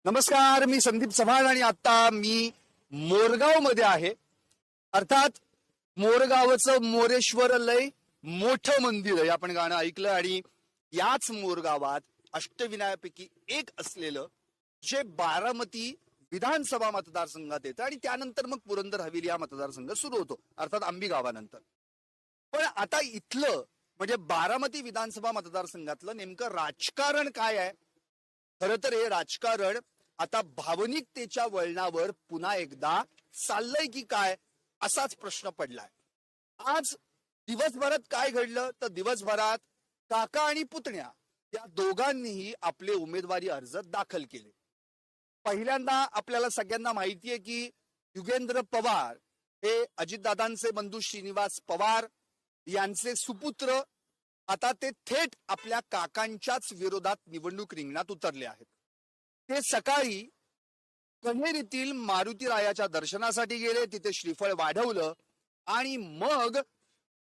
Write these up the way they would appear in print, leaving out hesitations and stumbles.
नमस्कार, मी संदीप चव्हाण आणि आता मी मोरगाव मध्ये आहे. अर्थात मोरगावचं मोरेश्वर लय मोठं मंदिर आहे. आपण गाणं ऐकलं आणि याच मोरगावात अष्टविनायकापैकी एक असलेलं जे बारामती विधानसभा मतदारसंघात येतं आणि त्यानंतर मग पुरंदर हवेली हा मतदारसंघ सुरू होतो, अर्थात आंबी गावानंतर. पण आता इथलं म्हणजे बारामती विधानसभा मतदारसंघातलं नेमकं राजकारण काय आहे? खरं तर हे राजकारण आता भावनिकतेच्या वळणावर पुन्हा एकदा चाललंय की काय असाच प्रश्न पडलाय. आज दिवसभरात काय घडलं तर दिवसभरात काका आणि पुतण्या या दोघांनीही आपले उमेदवारी अर्ज दाखल केले. पहिल्यांदा आपल्याला सगळ्यांना माहितीये की युगेंद्र पवार हे अजितदादांचे बंधू श्रीनिवास पवार यांचे सुपुत्र आता ते थेट आपल्या काकांच्याच विरोधात निवडणूक रिंगणात उतरले आहेत. ते सकाळी कन्हेरीतील मारुतीरायाच्या दर्शनासाठी गेले, तिथे श्रीफळ वाढवलं आणि मग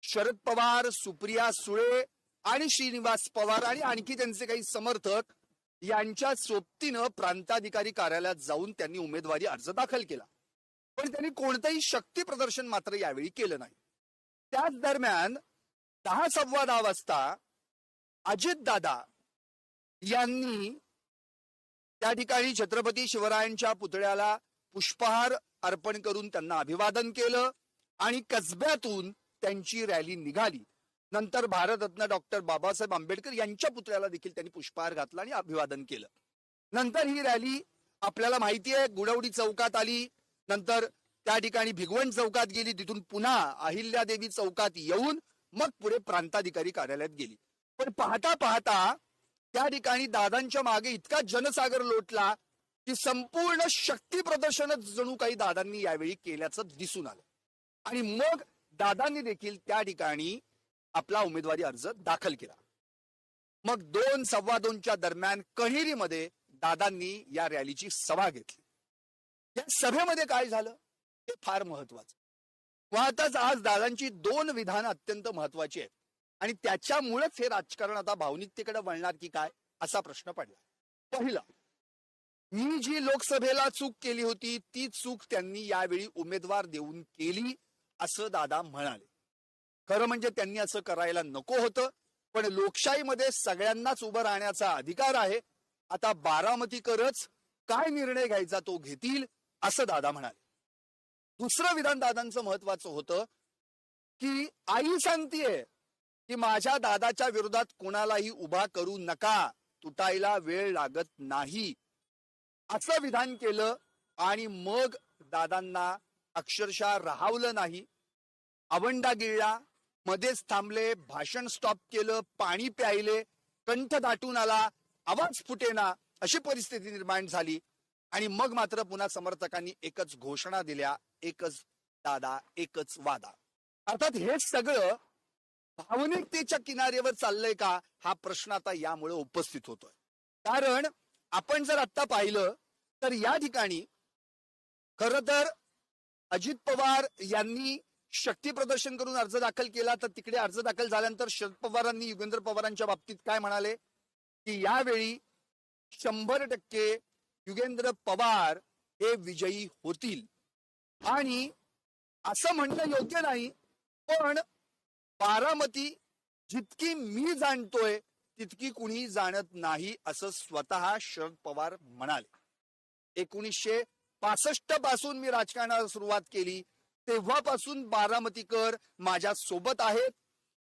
शरद पवार, सुप्रिया सुळे आणि श्रीनिवास पवार आणि आणखी त्यांचे काही समर्थक यांच्या सोबतीनं प्रांताधिकारी कार्यालयात जाऊन त्यांनी उमेदवारी अर्ज दाखल केला. पण त्यांनी कोणतंही शक्ती प्रदर्शन मात्र यावेळी केलं नाही. त्याच दरम्यान 10:15 वाजता अजितदादा यांनी त्या ठिकाणी छत्रपती शिवरायांच्या पुतळ्याला पुष्पहार अर्पण करून त्यांना अभिवादन केलं आणि कसब्यातून त्यांची रॅली निघाली. नंतर भारतरत्न डॉक्टर बाबासाहेब आंबेडकर यांच्या पुतळ्याला देखील त्यांनी पुष्पहार घातला आणि अभिवादन केलं. नंतर ही रॅली आपल्याला माहिती आहे गुडवडी चौकात आली, नंतर त्या ठिकाणी भिगवण चौकात गेली, तिथून पुन्हा अहिल्यादेवी चौकात येऊन मग पुढे प्रांताधिकारी कार्यालयात गेली. पण पाहता पाहता त्या ठिकाणी दादांच्या मागे इतका जनसागर लोटला की संपूर्ण शक्ती प्रदर्शनच जणू काही दादांनी यावेळी केल्याचं दिसून आलं. आणि मग दादांनी देखील त्या ठिकाणी आपला उमेदवारी अर्ज दाखल केला. मग 2:15च्या दरम्यान कण्हेरीमध्ये दादांनी या रॅलीची सभा घेतली. या सभेमध्ये काय झालं हे फार महत्वाचं. मुळातच आज दादांची 2 विधानं अत्यंत महत्वाची आहेत आणि त्याच्यामुळेच हे राजकारण आता भावनिकतेकडे वळणार की काय असा प्रश्न पडला. पहिला, मी जी लोकसभेला चूक केली होती ती चूक त्यांनी यावेळी उमेदवार देऊन केली असं दादा म्हणाले. खरं म्हणजे त्यांनी असं करायला नको होतं, पण लोकशाहीमध्ये सगळ्यांनाच उभं राहण्याचा अधिकार आहे. आता बारामतीकरच काय निर्णय घ्यायचा तो घेतील असं दादा म्हणाले. दुसरं विधान दादांचं महत्वाचं होतं की आई सांगतीये की माझ्या दादाच्या विरोधात कोणालाही उभा करू नका, तुटायला वेळ लागत नाही असं विधान केलं. आणि मग दादांना अक्षरशः राहावलं नाही, आवंडा गिळला, मध्येच थांबले, भाषण स्टॉप केलं, पाणी प्यायले, कंठ दाटून आला, आवाज फुटेना अशी परिस्थिती निर्माण झाली. आणि मग मात्र पुन्हा समर्थकांनी एकच घोषणा दिल्या, एकच दादा एकच वादा. अर्थात हे सगळं भावनिकतेच्या किनाऱ्यावर चाललंय का हा प्रश्न आता यामुळे उपस्थित होतोय. कारण आपण जर आता पाहिलं तर या ठिकाणी खरं तर अजित पवार यांनी शक्ती प्रदर्शन करून अर्ज दाखल केला, तर तिकडे अर्ज दाखल झाल्यानंतर शरद पवारांनी युगेंद्र पवारांच्या बाबतीत काय म्हणाले की यावेळी 100% युगेंद्र पवार हे विजयी होतील. आणि असं म्हणणं योग्य नाही, पण बारामती जितकी मी जाणतोय तितकी कुणी जाणत नाही असं स्वतः शरद पवार म्हणाले. 1965 पासून मी राजकारणाला सुरुवात केली तेव्हापासून बारामतीकर माझ्या सोबत आहेत.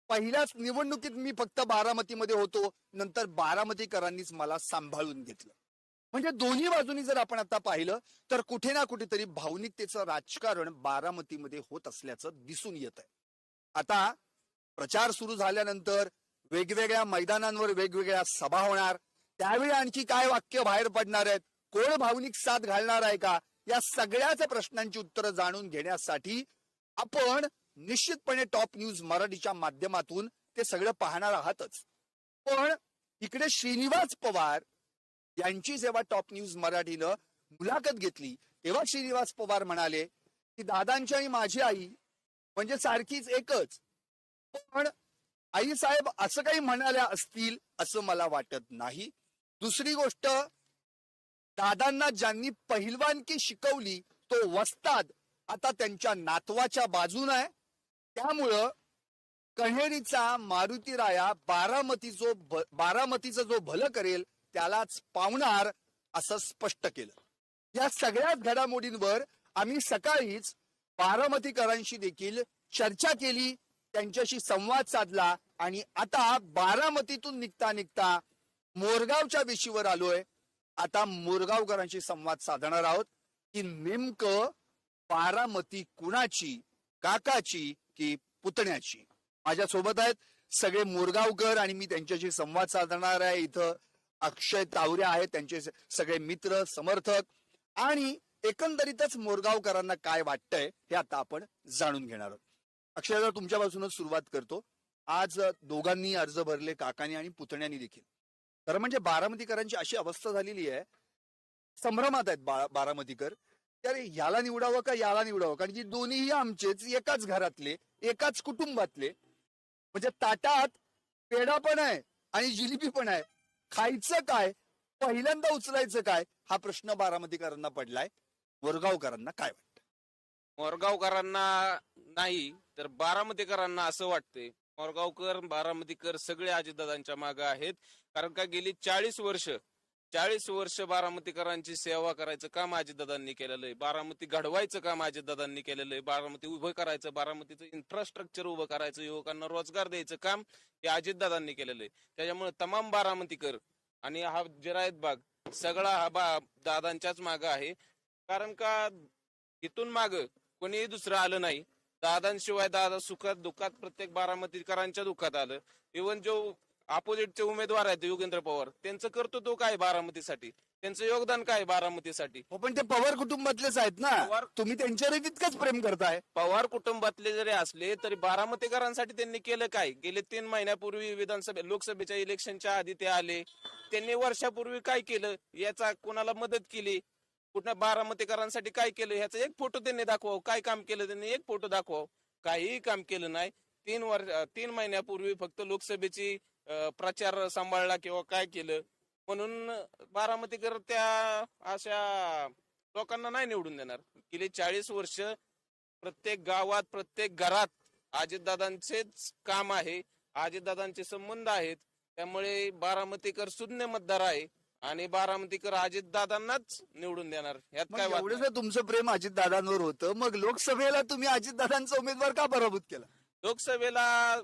पहिल्याच निवडणुकीत मी फक्त बारामतीमध्ये होतो, नंतर बारामतीकरांनीच मला सांभाळून घेतलं. म्हणजे दोन्ही बाजूनी जर आपण आता पाहिलं तर कुठे ना कुठेतरी भावनिकतेचं राजकारण बारामतीमध्ये होत असल्याचं दिसून येत आहे. आता प्रचार सुरू झाल्यानंतर वेगवेगळ्या मैदानांवर वेगवेगळ्या सभा होणार, त्यावेळी आणखी काय वाक्य बाहेर पडणार आहेत, कोण भावनिक साथ घालणार आहे का, या सगळ्याच प्रश्नांची उत्तरं जाणून घेण्यासाठी आपण निश्चितपणे टॉप न्यूज मराठीच्या माध्यमातून ते सगळं पाहणार आहातच. पण इकडे श्रीनिवास पवार यांची जेव्हा टॉप न्यूज मराठीनं मुलाखत घेतली तेव्हा श्रीनिवास पवार म्हणाले की दादांची आणि माझी आई म्हणजे सारखीच एकच, पण आई साहेब असं काही म्हणाल्या असतील असं मला वाटत नाही. दुसरी गोष्ट, दादांना ज्यांनी पहिलवानकी शिकवली तो वस्ताद आता त्यांच्या नातवाच्या बाजून आहे. त्यामुळं कण्हेरीचा मारुती राया बारामतीचं जो भलं करेल त्यालाच पावणार असं स्पष्ट केलं. या सगळ्याच घडामोडींवर आम्ही सकाळीच बारामतीकरांशी देखील चर्चा केली, त्यांच्याशी संवाद साधला आणि आता बारामतीतून निघता निघता मोरगावच्या विशीवर आलोय. आता मोरगावकरांशी संवाद साधणार आहोत की नेमकं बारामती कुणाची, काकाची की पुतण्याची. माझ्या सोबत आहेत सगळे मोरगावकर आणि मी त्यांच्याशी संवाद साधणार आहे. इथं अक्षय तावरे आहेत, त्यांचे सगळे मित्र समर्थक, आणि एकंदरीतच मोरगावकरांना काय वाटतंय हे आता आपण जाणून घेणार आहोत. अक्षय, तुमच्यापासूनच सुरुवात करतो. आज दोघांनी अर्ज भरले, काकांनी आणि पुतण्यानी देखील. खरं म्हणजे बारामतीकरांची अशी अवस्था झालेली आहे, संभ्रमात आहेत बारामतीकर. अरे याला निवडावं का याला निवडावं, कारण की दोन्हीही आमचेच, एकाच घरातले, एकाच कुटुंबातले. म्हणजे ताटात पेढा पण आहे आणि जिलेबी पण आहे. खायचं काय, पहिल्यांदा उचलायचं काय, हा प्रश्न बारामतीकरांना पडलाय. मोरगावकरांना काय वाटतं? मोरगावकरांना नाही तर बारामतीकरांना असं वाटतंय. मोरगावकर, बारामतीकर सगळे अजितदादांच्या मागे आहेत. कारण का गेली 40 वर्ष बारामतीकरांची सेवा करायचं काम अजितदादांनी केलेलं आहे. बारामती घडवायचं काम अजितदादांनी केलेलं आहे. बारामती उभं करायचं, बारामतीचं इन्फ्रास्ट्रक्चर उभं करायचं, युवकांना रोजगार द्यायचं काम हे अजितदादांनी केलेलं आहे. त्याच्यामुळे तमाम बारामतीकर आणि हा जिरायत बाग सगळा हा दादांच्याच मागे आहे. कारण का इथून माग कोणीही दुसरं आलं नाही. दादांशिवाय दादा सुखात दुःखात प्रत्येक बारामतीकरांच्या दुःखात आलं. इव्हन जो अपोजिटचे उमेदवार आहेत योगेंद्र पवार, त्यांचं कर्तृत्व काय बारामतीसाठी, त्यांचं योगदान काय बारामतीसाठी. हो, पण ते पवार कुटुंबातलेच आहेत ना, तुम्ही त्यांच्यावर तितकंच प्रेम करताय. पवार कुटुंबातले जरी असले तरी बारामतीकरांसाठी त्यांनी केलं काय? गेले 3 महिन्यापूर्वी लोकसभेच्या इलेक्शनच्या आधी ते आले. त्यांनी वर्षापूर्वी काय केलं, याचा कोणाला मदत केली, कुठल्या बारामतीकरांसाठी काय केलं ह्याचा एक फोटो त्यांनी दाखवावं. काय काम केलं त्यांनी एक फोटो दाखवावं. काहीही काम केलं नाही. 3 महिन्यापूर्वी फक्त लोकसभेची प्रचार सांभाळला किंवा काय केलं म्हणून बारामतीकर त्या अशा लोकांना नाही निवडून देणार. गेली 40 वर्ष प्रत्येक गावात, प्रत्येक घरात अजितदादांचेच काम आहे, अजितदादांचे संबंध आहेत. त्यामुळे बारामतीकर शून्य मतदार आहे आणि बारामतीकर अजितदादांनाच निवडून देणार. यात काय एवढंच तुमचं प्रेम अजितदादांवर होतं, मग लोकसभेला तुम्ही अजितदादांचा उमेदवार का पराभूत केला? लोकसभेला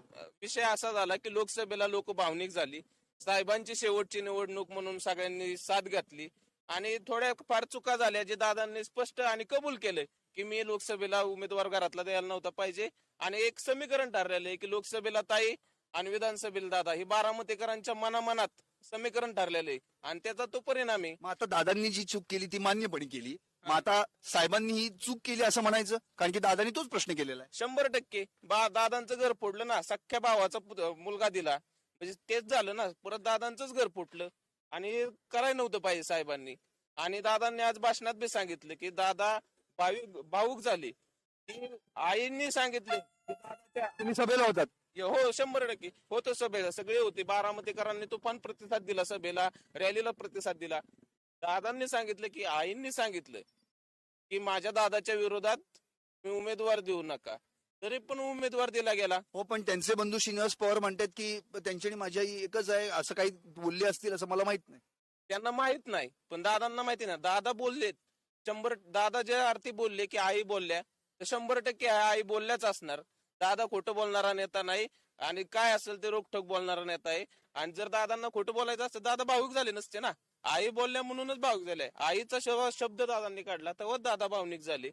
विषय असा झाला की लोकसभेला लोक भावनिक झाली. साहेबांची शेवटची निवडणूक म्हणून सगळ्यांनी साथ घातली आणि थोड्या फार चुका झाल्या, जे दादांनी स्पष्ट आणि कबूल केलं की मी लोकसभेला उमेदवार घरातला द्यायला नव्हता पाहिजे. आणि एक समीकरण ठरलेलं आहे की लोकसभेला ताई आणि विधानसभेला दादा, ही बारामतीकरांच्या मनामनात समीकरण ठरलेलं आहे आणि त्याचा तो परिणाम आहे. मग आता दादांनी जी चूक केली ती मान्यपणे केली, मग आता साहेबांनी ही चूक केली असं म्हणायचं, कारण की दादांनी तोच प्रश्न केलेला आहे. 100% दादांचं घर फोडलं ना, सख्या भावाचा मुलगा दिला म्हणजे तेच झालं ना. परत दादांचंच घर फुटलं आणि करायला नव्हतं पाहिजे साहेबांनी. आणि दादांनी आज भाषणात बी सांगितलं की दादा भावुक झाले. आईंनी सांगितलं, तुम्ही सभेला होतात? हो 100% होतं सभेला, सगळे होते. बारामतीकरांनी तुफान प्रतिसाद दिला सभेला, रॅलीला प्रतिसाद दिला. दादांनी सांगितलं की आईंनी सांगितलं की माझ्या दादाच्या विरोधात मी उमेदवार देऊ नका, तरी पण उमेदवार दिला गेला. हो, पण त्यांचे बंधू श्रीनिवास पवार म्हणतात की त्यांची माझी आई एकच आहे, असं काही बोलले असतील असं मला माहित नाही. त्यांना माहित नाही पण दादांना माहिती ना. दादा बोललेत 100, दादा ज्या अर्थी बोलले की आई बोलल्या तर 100% आई बोलल्याच असणार. दादा खोटं बोलणारा नेता नाही आणि काय असेल ते रोखठोक बोलणारा नेता आहे. आणि जर दादांना खोटं बोलायचं असतं दादा भावुक झाले नसते ना. आई बोलल्या म्हणूनच भावुक झाले. आईचा शब्द दादांनी काढला तेव्हा दादा भावनिक झाले.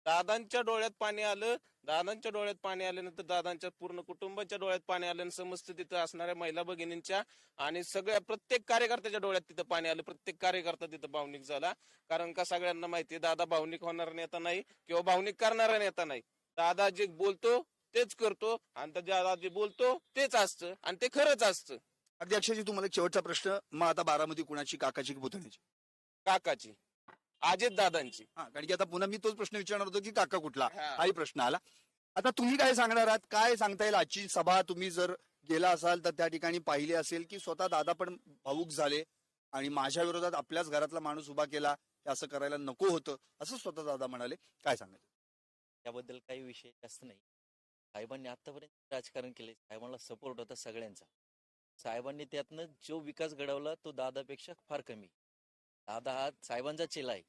दादांच्या डोळ्यात पाणी आलं. दादांच्या डोळ्यात पाणी आल्यानंतर दादांच्या पूर्ण कुटुंबाच्या डोळ्यात पाणी आलं. समस्त तिथं असणाऱ्या महिला भगिनींच्या आणि सगळ्या प्रत्येक कार्यकर्त्याच्या डोळ्यात तिथं पाणी आलं. प्रत्येक कार्यकर्ता तिथं भावनिक झाला. कारण का सगळ्यांना माहिती दादा भावनिक होणारा नेता नाही किंवा भावनिक करणारा नेता नाही. दादा जे बोलतो तेच करतो आणि दादा जे बोलतो तेच असतं आणि ते खरंच असतं. अध्यक्षजी, तुम्हाला एक शेवटचा प्रश्न, मग आता बारामती कुणाची, काकाची की पुतण्याची? काकाची, अजितदादांची. कारण की आता पुन्हा मी तोच प्रश्न विचारणार होतो की काका कुठला, हा. हाही प्रश्न आला. आता तुम्ही काय सांगणार आहात? काय सांगता येईल? आजची सभा तुम्ही जर गेला असाल तर त्या ठिकाणी पाहिले असेल की स्वतः दादा पण भावुक झाले, आणि माझ्या विरोधात आपल्याच घरातला माणूस उभा केला हे असं करायला नको होतं असं स्वतः दादा म्हणाले. काय सांगायचं? त्याबद्दल काही विषय जास्त नाही. साहेबांनी आतापर्यंत राजकारण केले, साहेबांना सपोर्ट होता सगळ्यांचा. साहेबांनी त्यातनं जो विकास घडवला तो दादापेक्षा फार कमी. दादा हा साहेबांचा चेला आहे.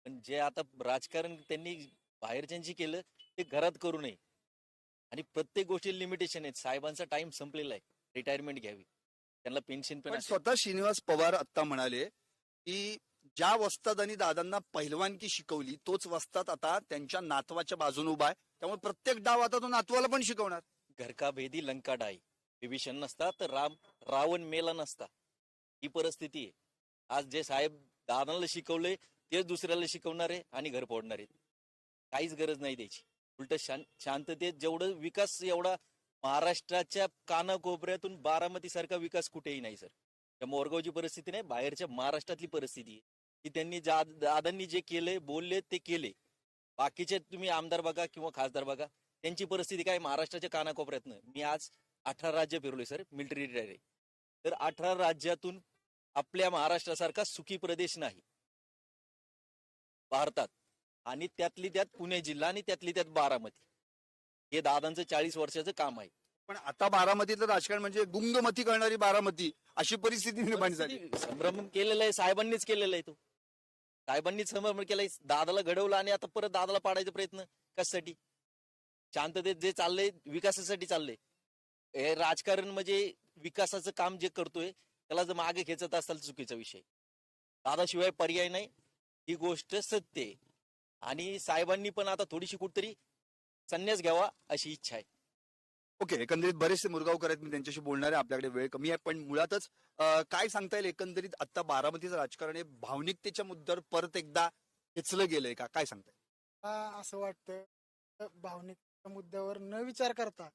पण जे आता राजकारण त्यांनी बाहेरच्यांची केलं ते घरात करू नये. आणि प्रत्येक गोष्टी लिमिटेशन आहेत. साहेबांचा टाइम संपलेला आहे. रिटायरमेंट घ्यावी. त्यांना पेन्शन पण पण असेल. स्वतः श्रीनिवास पवार आता म्हणाले की ज्या वस्तादांनी दादांना पहिलवानकी शिकवली तोच वस्ताद आता त्यांच्या नातवाच्या बाजूने उभा आहे. त्यामुळे प्रत्येक डाव आता तो नातवाला पण शिकवणार. घर का भेदी लंका डाई. विभीषण नसता तर रावण मेला नसता. ही परिस्थिती आहे. आज जे साहेब दादांना शिकवले तेच दुसऱ्याला शिकवणार आहे आणि घर फोडणार आहेत. काहीच गरज नाही द्यायची. उलट शांततेत जेवढं विकास एवढा महाराष्ट्राच्या कानाकोपऱ्यातून बारामती सारखा विकास कुठेही नाही सर. त्या मोरगावची परिस्थिती नाही, बाहेरच्या महाराष्ट्रातली परिस्थिती आहे की त्यांनी दादांनी जे केले बोलले ते केले. बाकीचे तुम्ही आमदार बघा किंवा खासदार बघा, त्यांची परिस्थिती काय महाराष्ट्राच्या कानाकोपऱ्यातनं. मी आज 18 राज्य फिरलोय सर, मिलिटरी रिटायर आहे. तर 18 राज्यातून आपल्या महाराष्ट्रासारखा सुखी प्रदेश नाही भारतात. आणि त्यातली त्यात पुणे जिल्हा आणि त्यातली त्यात बारामती. हे दादांचं 40 वर्षाचं काम आहे. पण आता बारामतीतलं राजकारण म्हणजे गुंगमती करणारी बारामती अशी परिस्थिती निर्माण झाली. संभ्रम केलेला आहे, साहेबांनीच केलेला आहे तो. साहेबांनीच संभ्रम केलाय. दादाला घडवलं आणि आता परत दादाला पाडायचा प्रयत्न कशासाठी? शांततेत जे चाललंय विकासासाठी चाललंय. हे राजकारण म्हणजे विकासाचं काम जे करतोय त्याला जर मागे खेचत असाल चुकीचा विषय. दादाशिवाय पर्याय नाही, ही गोष्ट सत्य आहे. आणि साहेबांनी पण आता थोडीशी कुठतरी संन्यास घ्यावा अशी इच्छा आहे. ओके, एकंदरीत बरेचसे मुरगावकर आहेत, मी त्यांच्याशी बोलणार आहे. आपल्याकडे वेळ कमी आहे, पण मुळातच काय सांगता येईल एकंदरीत आता बारामतीचं राजकारण हे भावनिकतेच्या मुद्द्यावर परत एकदा खेचलं गेलंय का? काय सांगताय? असं वाटतं भावनिक मुद्द्यावर न विचार करता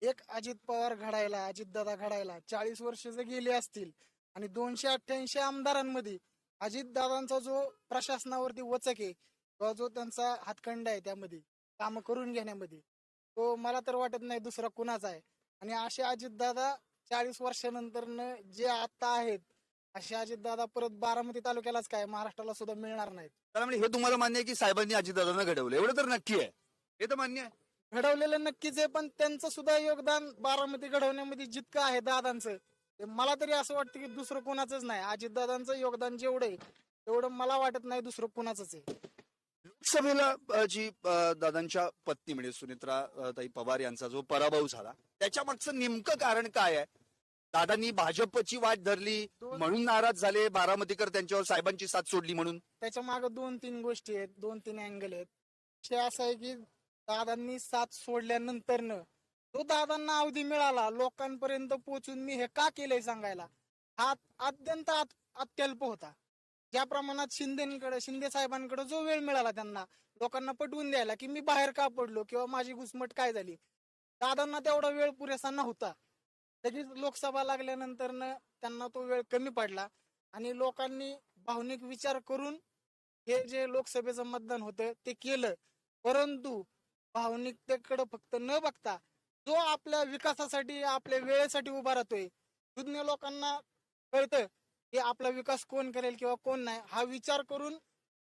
एक अजित पवार घडायला, अजितदादा घडायला 40 वर्ष जर गेली असतील आणि 288 आमदारांमध्ये अजितदादांचा जो प्रशासनावरती वचक आहे किंवा जो त्यांचा हातखंडा आहे त्यामध्ये काम करून घेण्यामध्ये, तो मला तर वाटत नाही दुसरा कुणाचा आहे. आणि असे अजितदादा 40 वर्षानंतर जे आता आहेत असे अजितदादा परत बारामती तालुक्यालाच काय महाराष्ट्राला सुद्धा मिळणार नाहीत. त्याला म्हणजे हे तुम्हाला मान्य आहे की साहेबांनी अजितदादांना घडवलं, एवढं तर नक्की आहे? हे तर मान्य आहे. घडवलेलं नक्कीच आहे, पण त्यांचं सुद्धा योगदान बारामती घडवण्यामध्ये जितकं आहे दादांचं, ते मला तरी असं वाटतं की दुसरं कोणाचंच नाही. अजितदादांचं योगदान जेवढं आहे तेवढं मला वाटत नाही दुसरं कोणाचंच आहे. लोकसभेला जी दादांच्या पत्नी म्हणजे सुनेत्रा ताई पवार यांचा जो पराभव झाला त्याच्या मागचं नेमकं कारण काय आहे? दादांनी भाजपची वाट धरली म्हणून नाराज झाले बारामतीकर, त्यांच्यावर साहेबांची साथ सोडली म्हणून? त्याच्या मागे 2-3 गोष्टी आहेत, 2-3 अँगल आहेत. विषय असा आहे की दादांनी साथ सोडल्यानंतर जो दादांना अवधी मिळाला लोकांपर्यंत पोहोचून मी हे का केलंय सांगायला, हा अत्यंत अत्यल्प होता. ज्या प्रमाणात शिंदे साहेबांकडे जो वेळ मिळाला त्यांना लोकांना पटवून द्यायला की मी बाहेर का पडलो किंवा माझी घुसमट काय झाली, दादांना तेवढा वेळ पुरेसा नव्हता. लगेच लोकसभा लागल्यानंतर त्यांना तो वेळ कमी पडला आणि लोकांनी भावनिक विचार करून हे जे लोकसभेचं मतदान होतं ते केलं. परंतु भावनिकतेकडे फक्त न बघता जो आपल्या विकासासाठी आपल्या वेळेसाठी उभा राहतोय, जुन्या लोकांना कळतं की आपला विकास कोण करेल किंवा कोण नाही, हा विचार करून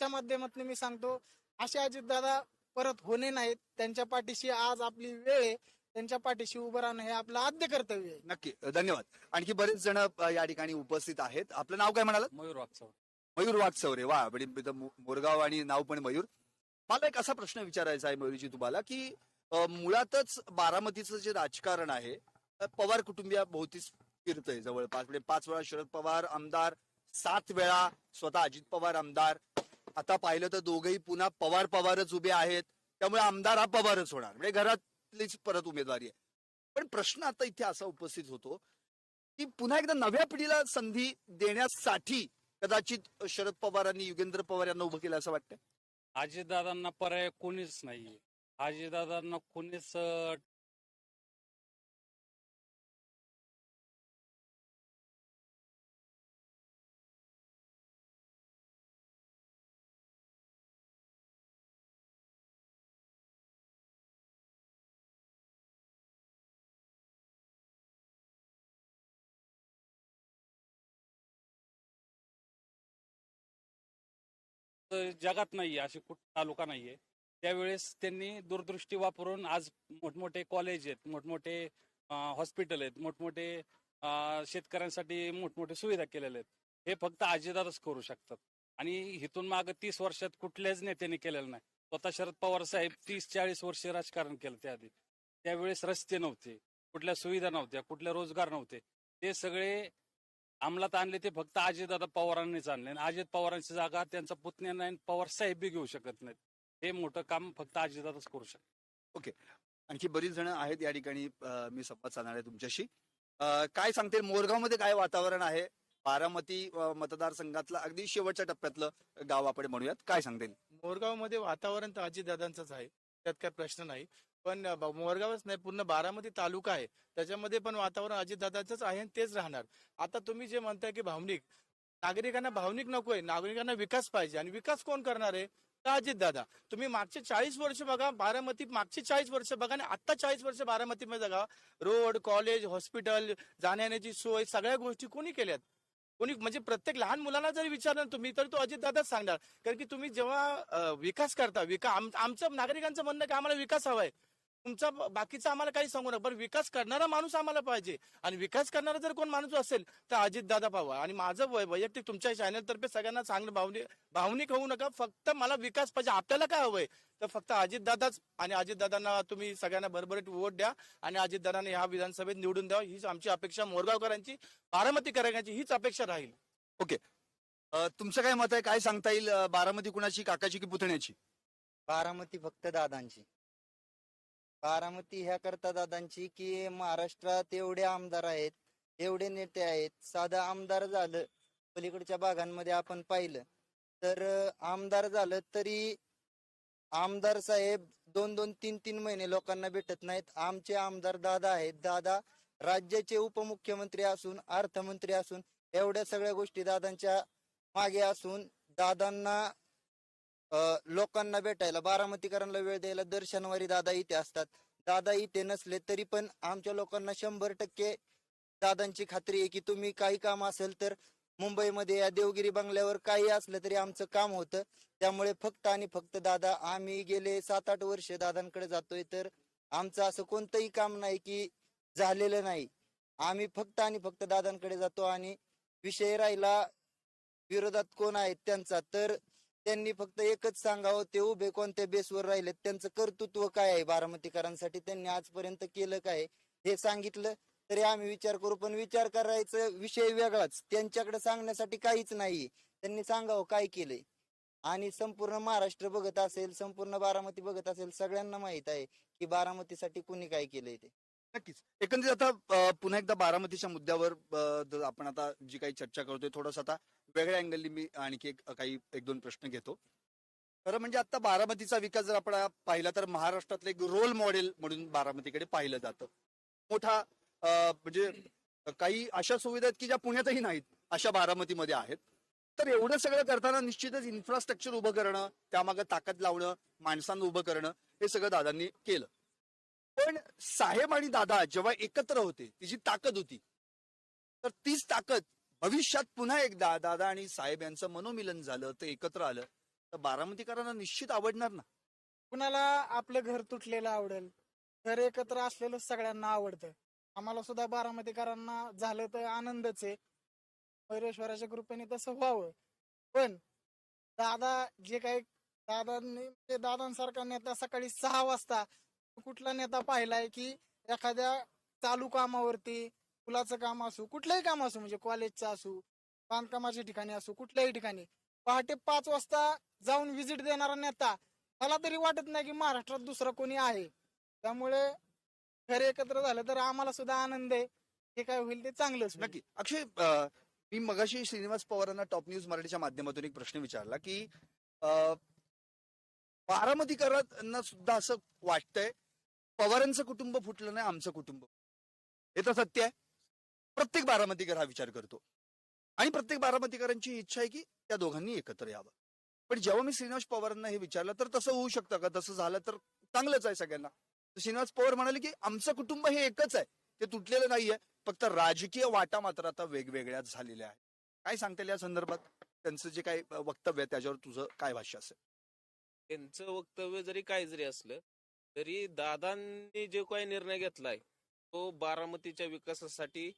त्या माध्यमातून मी सांगतो असे अजितदादा परत होणे नाहीत. त्यांच्या पाठीशी आज आपली वेळ आहे, त्यांच्या पाठीशी उभं राहणं हे आपलं आद्य कर्तव्य आहे. नक्की, धन्यवाद. आणखी बरेच जण या ठिकाणी उपस्थित आहेत. आपलं नाव काय म्हणाल? मयूर वागचौरे. मयूर वाघचौरे. वा, म्हणजे मोरगाव आणि नाव पण मयूर. मला एक असा प्रश्न विचारायचा आहे मयूरजी तुम्हाला की मुळातच बारामतीचं जे राजकारण आहे पवार कुटुंबियाभोवती फिरतंय जवळपास. म्हणजे 5 वेळा शरद पवार आमदार, 7 वेळा स्वतः अजित पवार आमदार. आता पाहिलं तर दोघेही पुन्हा पवारच उभे आहेत, त्यामुळे आमदार हा पवारच होणार, म्हणजे घरातलीच परत उमेदवारी आहे. पण प्रश्न आता इथे असा उपस्थित होतो की पुन्हा एकदा नव्या पिढीला संधी देण्यासाठी कदाचित शरद पवारांनी युगेंद्र पवार यांना उभं केलं असं वाटतं. अजितदादांना पर्याय कोणीच नाहीये. अजितदादांना कोणीच जगात नाहीये, असे कुठं तालुका नाहीये. त्यावेळेस त्यांनी दूरदृष्टी वापरून आज मोठमोठे कॉलेज आहेत, मोठमोठे हॉस्पिटल आहेत, मोठमोठे शेतकऱ्यांसाठी मोठमोठे सुविधा केलेल्या आहेत. हे फक्त अजितदादाच करू शकतात. आणि इथून माग 30 वर्षात कुठल्याच नेत्याने केलेलं नाही. स्वतः शरद पवार साहेब 30-40 वर्ष राजकारण केलं त्याआधी. त्यावेळेस रस्ते नव्हते, कुठल्या सुविधा नव्हत्या, कुठले रोजगार नव्हते. ते सगळे अंमलात आणले ते फक्त अजितदादा पवारांनीच आणले. आणि अजित पवारांची जागा त्यांचा पुतण्या नाही, पवार साहेब बी घेऊ शकत नाहीत. हे मोठं काम फक्त अजितदादाच करू शकतात. आणखी बरीच जण आहेत या ठिकाणी, मी संवाद साधणार आहे तुमच्याशी. काय सांगते मोरगावमध्ये काय वातावरण आहे? बारामती मतदारसंघातलं अगदी शेवटच्या टप्प्यातलं गाव आपण म्हणूयात, काय सांगते? मोरगावमध्ये वातावरण तर अजितदादांचंच आहे, त्यात काही प्रश्न नाही. पण मोरगावच नाही, पूर्ण बारामती तालुका आहे, त्याच्यामध्ये पण वातावरण अजितदादांचंच आहे आणि तेच राहणार. आता तुम्ही जे म्हणताय की भावनिक, नागरिकांना भावनिक नकोय, नागरिकांना विकास पाहिजे. आणि विकास कोण करणार आहे? तर अजितदादा. तुम्ही मागचे 40 वर्ष बघा बारामती, मागचे 40 वर्ष बघा आणि आता 40 वर्ष बारामतीमध्ये बघा. रोड, कॉलेज, हॉस्पिटल, जाण्याची सोय, सगळ्या गोष्टी कोणी केल्यात? कोणी म्हणजे प्रत्येक लहान मुलांना जरी विचारलं तुम्ही तर तो अजितदादाच सांगणार. कारण की तुम्ही जेव्हा विकास करता, आमचं नागरिकांचं म्हणणं की आम्हाला विकास हवाय, तुमचा बाकीचा आम्हाला काही सांगू नका, पण विकास करणारा माणूस आम्हाला पाहिजे. आणि विकास करणारा जर कोण माणूस असेल तर अजितदादा पाहावा. आणि माझं वैयक्तिक तुमच्या चॅनल तर्फे सगळ्यांना सांगणं, भावनिक होऊ नका, फक्त मला विकास पाहिजे. आपल्याला काय हवंय तर फक्त अजितदादाच. आणि अजितदादांना तुम्ही सगळ्यांना भरभरीत वोट द्या आणि अजितदादांना ह्या विधानसभेत निवडून द्यावं, हीच आमची अपेक्षा, मोरगावकरांची, बारामतीकरांची हीच अपेक्षा राहील. तुमचं काय मत आहे? काय सांगता येईल? बारामती कुणाची, काकाची की पुतण्याची? बारामती फक्त दादांची. बारामती ह्या करता दादांची की महाराष्ट्रात एवढे आमदार आहेत, एवढे नेते आहेत. साधं आमदार झालं, पलीकडच्या भागांमध्ये आपण पाहिलं तर आमदार झालं तरी आमदार साहेब 2-2, 3-3 महिने लोकांना भेटत नाहीत. आमचे आमदार दादा आहेत. दादा राज्याचे उपमुख्यमंत्री असून, अर्थमंत्री असून, एवढ्या सगळ्या गोष्टी दादांच्या मागे असून दादांना लोकांना भेटायला, बारामतीकरांना वेळ द्यायला दर शनिवारी दादा इथे असतात. दादा इथे नसले तरी पण आमच्या लोकांना 100% दादांची खात्री आहे की तुम्ही काही काम असेल तर मुंबईमध्ये या देवगिरी बंगल्यावर काही असलं तरी आमचं काम होतं. त्यामुळे फक्त आणि फक्त दादा. आम्ही गेले 7-8 वर्ष दादांकडे जातोय तर आमचं असं कोणतंही काम नाही की झालेलं नाही. आम्ही फक्त आणि फक्त दादांकडे जातो. आणि विषय राहिला विरोधात कोण आहेत त्यांचा, तर त्यांनी फक्त एकच सांगावं, ते उभे कोणत्या बेसवर राहिलेत, त्यांचं कर्तृत्व काय आहे बारामतीकरांसाठी, त्यांनी आजपर्यंत केलं काय हे सांगितलं तरी आम्ही विचार करू. पण विचार करायचा विषय वेगळाच, त्यांच्याकडे सांगण्यासाठी काहीच नाही. त्यांनी सांगावं काय केलंय. आणि संपूर्ण महाराष्ट्र बघत असेल, संपूर्ण बारामती बघत असेल, सगळ्यांना माहित आहे की बारामतीसाठी कुणी काय केलंय ते. नक्कीच. एकंदरीत आता पुन्हा एकदा बारामतीच्या मुद्द्यावर आपण आता जी काही चर्चा करतोय, थोडस आता वेगळ्या अँगलनी मी आणखी काही 1-2 प्रश्न घेतो. खरं म्हणजे आता बारामतीचा विकास जर आपण पाहिला तर महाराष्ट्रातलं एक रोल मॉडेल म्हणून बारामतीकडे पाहिलं जातं. मोठा म्हणजे काही अशा सुविधा आहेत की ज्या पुण्यातही नाहीत, अशा बारामतीमध्ये आहेत. तर एवढं सगळं करताना निश्चितच इन्फ्रास्ट्रक्चर उभं करणं, त्यामागे ताकद लावणं, माणसांना उभं करणं, हे सगळं दादांनी केलं. पण साहेब आणि दादा जेव्हा एकत्र होते, तिची ताकद होती, तर तीच ताकद भविष्यात पुन्हा एकदा दादा आणि साहेब यांचं मनोमिलन झालं, ते एकत्र आलं, तर बारामतीकरांना निश्चित आवडणार ना. कुणाला आपलं घर तुटलेलं आवडेल, घर एकत्र असलेलं सगळ्यांना आवडतं. आम्हाला सुद्धा बारामतीकरांना झालं तर आनंदच आहे. पैरेश्वराच्या कृपेने तसं व्हावं. पण दादा जे काही दादांनी, ते दादांसारखा नेता सकाळी 6 वाजता कुठला नेता पाहिलाय की एखाद्या चालू कामावरती, फुलाचं काम असू, कुठलंही काम असू, म्हणजे कॉलेजचं असू, बांधकामाच्या ठिकाणी असू, कुठल्याही ठिकाणी पहाटे 5 वाजता जाऊन व्हिजिट देणारा नेता मला तरी वाटत नाही की महाराष्ट्रात दुसरा कोणी आहे. त्यामुळे घर एकत्र झालं तर आम्हाला सुद्धा आनंद आहे. जे काय होईल ते चांगलंच होईल. नक्की. अक्षय, मी मगाशी श्रीनिवास पवारांना टॉप न्यूज मराठीच्या माध्यमातून एक प्रश्न विचारला की बारामतीकरांना सुद्धा असं वाटतंय पवारांचं कुटुंब फुटलं नाही, आमचं कुटुंब. हे तर सत्य आहे. प्रत्येक बारामतीकर हा विचार करतो आणि प्रत्येक बारामतीकरांची इच्छा आहे की त्या दोघांनी एकत्र यावं. पण जेव्हा मी श्रीनिवास पवारांना हे विचारलं तर तसं होऊ शकतं का? तसं झालं तर चांगलंच आहे सगळ्यांना. तर श्रीनिवास पवार म्हणाले की आमचं कुटुंब हे एकच आहे, ते तुटलेलं नाहीये, फक्त राजकीय वाटा मात्र आता वेगवेगळ्याच झालेल्या आहेत. काय सांगता येईल या संदर्भात? त्यांचं जे काही वक्तव्य आहे त्याच्यावर तुझं काय भाष्य असेल? त्यांचं वक्तव्य जरी काय जरी असलं तरी दादांनी जो काही निर्णय घेतलाय तो बारामतीच्या विकासासाठी,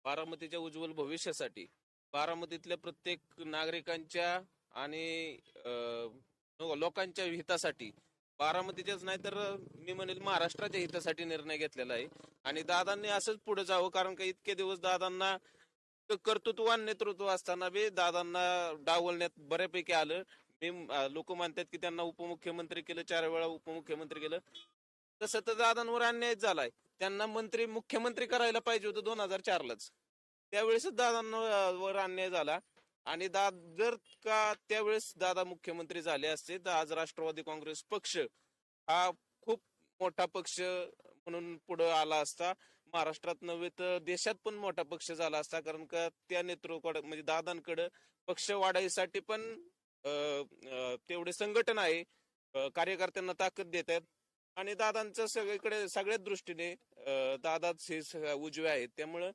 बारामतीच्या उज्ज्वल भविष्यासाठी, बारामतीतल्या प्रत्येक नागरिकांच्या आणि लोकांच्या हितासाठी, बारामतीच्याच नाही तर मी म्हणेल महाराष्ट्राच्या हितासाठी निर्णय घेतलेला आहे. आणि दादांनी असंच पुढे जावं, कारण का इतके दिवस दादांना कर्तृत्ववान नेतृत्व असताना बी दादांना डावलण्यात बऱ्यापैकी आलं. लोक म्हणतात की त्यांना उपमुख्यमंत्री केलं, 4 वेळा उपमुख्यमंत्री केलं. तसं तर दादांवर अन्याय झालाय. त्यांना मुख्यमंत्री करायला पाहिजे होतं 2004लाच. त्यावेळेस दादांवर अन्याय झाला. आणि जर का त्यावेळेस दादा मुख्यमंत्री झाले असते तर आज राष्ट्रवादी काँग्रेस पक्ष हा खूप मोठा पक्ष म्हणून पुढे आला असता. महाराष्ट्रात नव्हे तर देशात पण मोठा पक्ष झाला असता, कारण का त्या नेतृत्वाकडे म्हणजे दादांकडे पक्ष वाढायसाठी पण तेवढे संघटन आहे, कार्यकर्त्यांना ताकद देत आहेत. आणि दादांचं सगळीकडे सगळ्याच दृष्टीने दादाच हे उजवे आहेत. त्यामुळं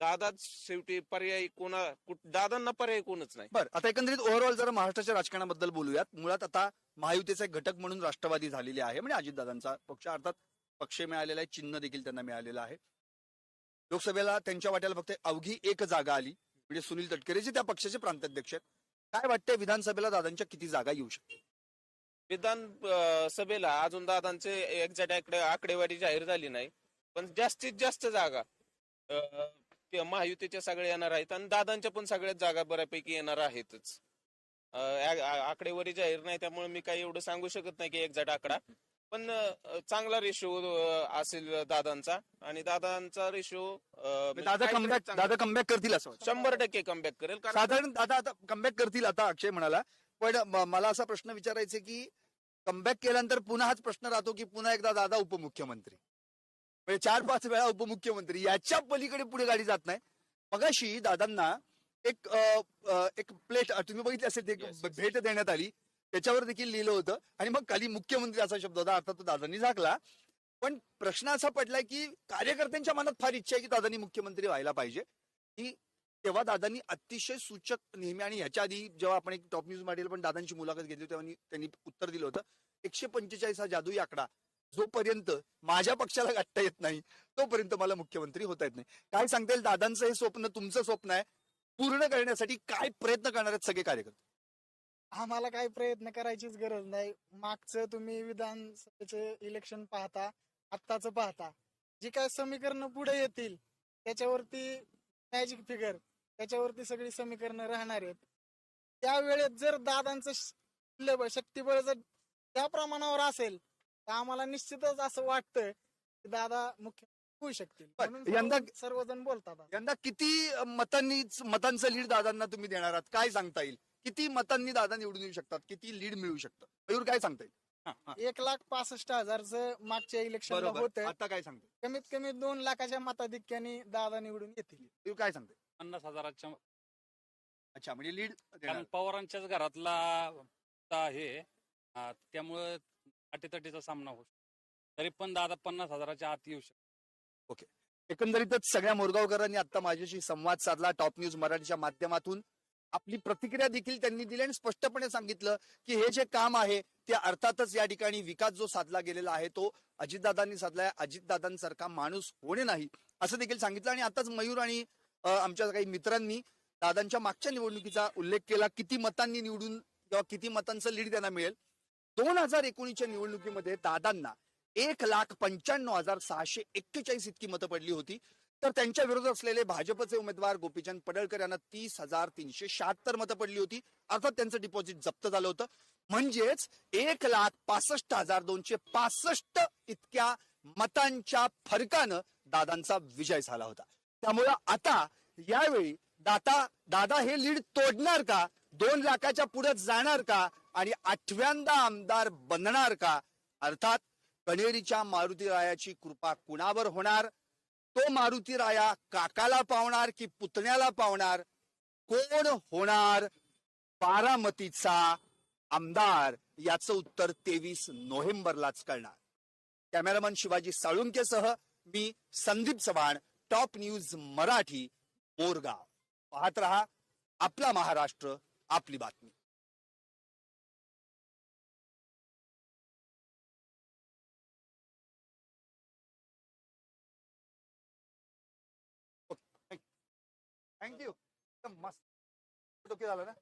दादाच शेवटी पर्याय दादांना पर्याय कोणच नाही. बरं, आता एकंदरीत ओव्हरऑल जरा महाराष्ट्राच्या राजकारणाबद्दल बोलूयात. मुळात आता महायुतीचा एक घटक म्हणून राष्ट्रवादी झालेले आहे, म्हणजे अजितदादांचा पक्ष, अर्थात पक्ष मिळालेला आहे, चिन्ह देखील त्यांना मिळालेलं आहे. लोकसभेला त्यांच्या वाट्याला फक्त अवघी एक जागा आली, म्हणजे सुनील तटकरे जे त्या पक्षाचे प्रांताध्यक्ष आहेत. काय वाटतंय विधानसभेला दादांच्या किती जागा येऊ शकतात? विधान सभेला अजून दादांचे एक्झॅक्ट आकडेवारी जाहीर झाली नाही, पण जास्तीत जास्त जागा महायुतीच्या सगळ्या येणार आहेत आणि दादांच्या पण सगळ्याच जागा बऱ्यापैकी येणार आहेतच. आकडेवारी जाहीर नाही त्यामुळे मी काही एवढं सांगू शकत नाही की एक्झॅक्ट आकडा, पण चांगला रेशो असेल दादांचा. आणि दादांचा रेशो दादा कमबॅक करतील असं वाटतं? 100% कमबॅक करेल. कारण साधारण दादा आता कमबॅक करतील, आता अक्षय म्हणाला. पण मला असा प्रश्न विचारायचा की कमबॅक केल्यानंतर पुन्हा हाच प्रश्न राहतो की पुन्हा एकदा दादा उपमुख्यमंत्री, म्हणजे 4-5 वेळा उपमुख्यमंत्री, याच्या पलीकडे पुढे गाडी जात नाही. मगाशी दादांना एक प्लेट तुम्ही बघितली असेल, ते भेट देण्यात आली, त्याच्यावर देखील लिहिलं होतं आणि मग खाली मुख्यमंत्री असा शब्द होता. अर्थात तो दादांनी झाकला. पण प्रश्न असा पडलाय की कार्यकर्त्यांच्या मनात फार इच्छा आहे की दादांनी मुख्यमंत्री व्हायला पाहिजे. की तेव्हा दादांनी अतिशय सूचक नेहमी, आणि ह्याच्या आधी जेव्हा आपण एक टॉप न्यूज मॉडेल पण दादांची मुलाखत घेतली तेव्हा त्यांनी उत्तर दिलं होतं, 145 हा जादुई आकडा जोपर्यंत माझ्या पक्षाला गाठता येत नाही तोपर्यंत मला मुख्यमंत्री होता येत नाही. काय सांगता येईल दादांचं हे स्वप्न, तुमचं स्वप्न आहे, पूर्ण करण्यासाठी काय प्रयत्न करणार आहेत सगळे कार्यकर्ते? आम्हाला काही प्रयत्न करायचीच गरज नाही. मागचं तुम्ही विधानसभेचं इलेक्शन पाहता, आत्ताचं पाहता, जी काय समीकरणं पुढे येतील त्याच्यावरती मॅजिक फिगर, त्याच्यावरती सगळी समीकरणं राहणार आहेत. त्यावेळेस जर दादांचं शक्तिबळ जर त्या प्रमाणावर असेल तर आम्हाला निश्चितच असं वाटतं की दादा मुख्य होऊ शकतील. म्हणून यंदा सर्वजण बोलतात. यंदा किती मतांचं लीड दादांना तुम्ही देणार आहात, काय सांगता येईल? किती मतांनी दादा निवडून येऊ शकतात, किती लीड मिळू शकतं? मयूर काय सांगता येईल? 1,65,000 मागच्या इलेक्शनला होतं, आता काय सांगता येईल? कमीत कमी 2 लाखाच्या मताधिक्याने दादा निवडून येतील. मयूर काय सांगता येईल? 50,000च्या. अच्छा, म्हणजे लीड कारण पवारांच्याच घरातला हे त्यामुळे अटीतटीचा सामना होतो. तरी पण दादा 50,000च्या आत येऊ शकतो. एकंदरीतच सगळ्या मोरगावकरांनी आता माझ्याशी संवाद साधला टॉप न्यूज मराठीच्या माध्यमातून. आपली प्रतिक्रिया देखील त्यांनी दिली आणि स्पष्टपणे सांगितलं की हे जे काम आहे ते अर्थातच या ठिकाणी विकास जो साधला गेलेला आहे तो अजितदादांनी साधलाय, अजितदादांसारखा माणूस होणे नाही असं देखील सांगितलं. आणि आताच मयूर आणि आमच्या काही मित्रांनी दादांच्या मागच्या निवडणुकीचा उल्लेख केला, किती मतांनी निवडून किंवा किती मतांचं लीड त्यांना मिळेल. 2019च्या निवडणुकीमध्ये दादांना 1,95,641 इतकी मतं पडली होती, तर त्यांच्या विरोधात असलेले भाजपचे उमेदवार गोपीचंद पडळकर यांना 30,376 मतं पडली होती. अर्थात त्यांचं डिपॉझिट जप्त झालं होतं. म्हणजेच 1,65,265 इतक्या मतांच्या फरकानं दादांचा विजय झाला होता. त्यामुळं आता यावेळी दादा हे लीड तोडणार का, 2 लाखाच्या पुढे जाणार का आणि 8व्यांदा आमदार बनणार का? अर्थात कणेरीच्या मारुती रायाची कृपा कुणावर होणार? तो मारुती राया काकाला पावणार की पुतण्याला पावणार? कोण होणार बारामतीचा आमदार? याचं उत्तर 23 नोव्हेंबरलाच कळणार. कॅमेरामन शिवाजी साळुंकेसह मी संदीप चव्हाण, टॉप न्यूज मराठी, मोरगाव. पाहत रहा आपला महाराष्ट्र, आपली बातमी. थँक्यू. मस्त ओके झालं ना.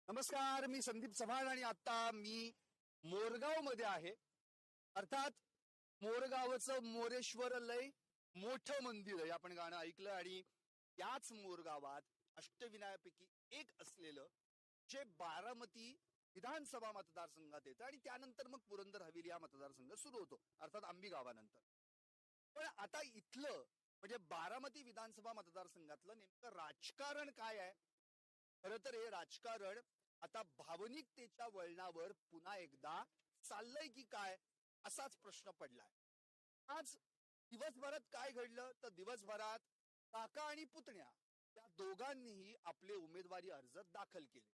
नमस्कार, मी संदीप चव्हाण आणि आता मी मोरगाव मध्ये आहे. अर्थात मोरगावचं मोरेश्वर लय मोठं मंदिर आहे, आपण गाणं ऐकलं. आणि याच मोरगावात अष्टविनायकापैकी एक असलेलं जे बारामती विधानसभा मतदारसंघात येतं आणि त्यानंतर मग पुरंदर हवेली हा मतदारसंघ सुरू होतो, अर्थात आंबी गावानंतर. पण आता इथलं म्हणजे बारामती विधानसभा मतदारसंघातलं नेमकं राजकारण काय आहे? खरं तर हे राजकारण आता भावनिकतेच्या वळणावर पुन्हा एकदा चाललंय की काय, असाच प्रश्न पडलाय. आज दिवसभरात काय घडलं तर दिवसभरात काका आणि पुतण्या या दोघांनीही आपले उमेदवारी अर्ज दाखल केले.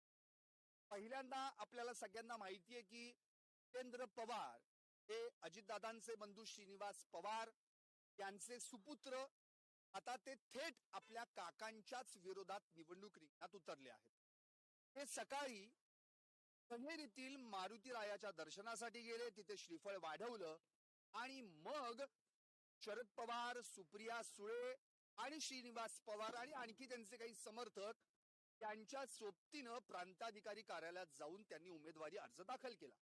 पहिल्यांदा आपल्याला सगळ्यांना माहितीये की जितेंद्र पवार हे अजितदादांचे बंधू श्रीनिवास पवार यांचे सुपुत्र आता ते थेट आपल्या काकांच्याच विरोधात निवडणूक रिंगणात उतरले आहेत. ते सकाळी कन्हेरीतील मारुतीरायाच्या दर्शनासाठी गेले, तिथे श्रीफळ वाढवलं आणि मग शरद पवार, सुप्रिया सुळे आणि श्रीनिवास पवार आणि आणखी त्यांचे काही समर्थक यांच्या सोबतीनं प्रांताधिकारी कार्यालयात जाऊन त्यांनी उमेदवारी अर्ज दाखल केला.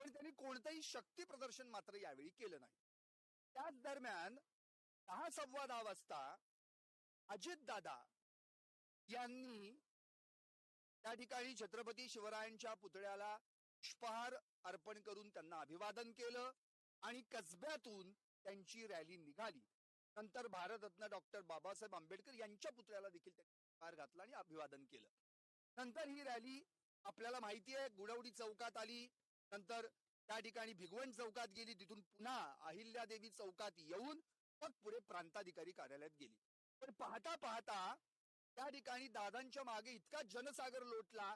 पण त्यांनी कोणतंही शक्ती प्रदर्शन मात्र यावेळी केलं नाही. त्याच दरम्यान 10:15 वाजता अजितदादा यांनी त्या ठिकाणी छत्रपती शिवरायांच्या पुतळ्याला पुष्पहार अर्पण करून त्यांना अभिवादन केलं आणि कसब्यातून त्यांची रॅली निघाली. नंतर भारतरत्न डॉक्टर बाबासाहेब आंबेडकर यांच्या पुतळ्याला देखील त्यांनी पुष्पहार घातला आणि अभिवादन केलं. नंतर ही रॅली आपल्याला माहिती आहे गुडवडी चौकात आली, नंतर त्या ठिकाणी भिगवण चौकात गेली, तिथून पुन्हा अहिल्यादेवी चौकात येऊन मग पुढे प्रांताधिकारी कार्यालयात गेली. पण पाहता पाहता त्या ठिकाणी दादांच्या मागे इतका जनसागर लोटला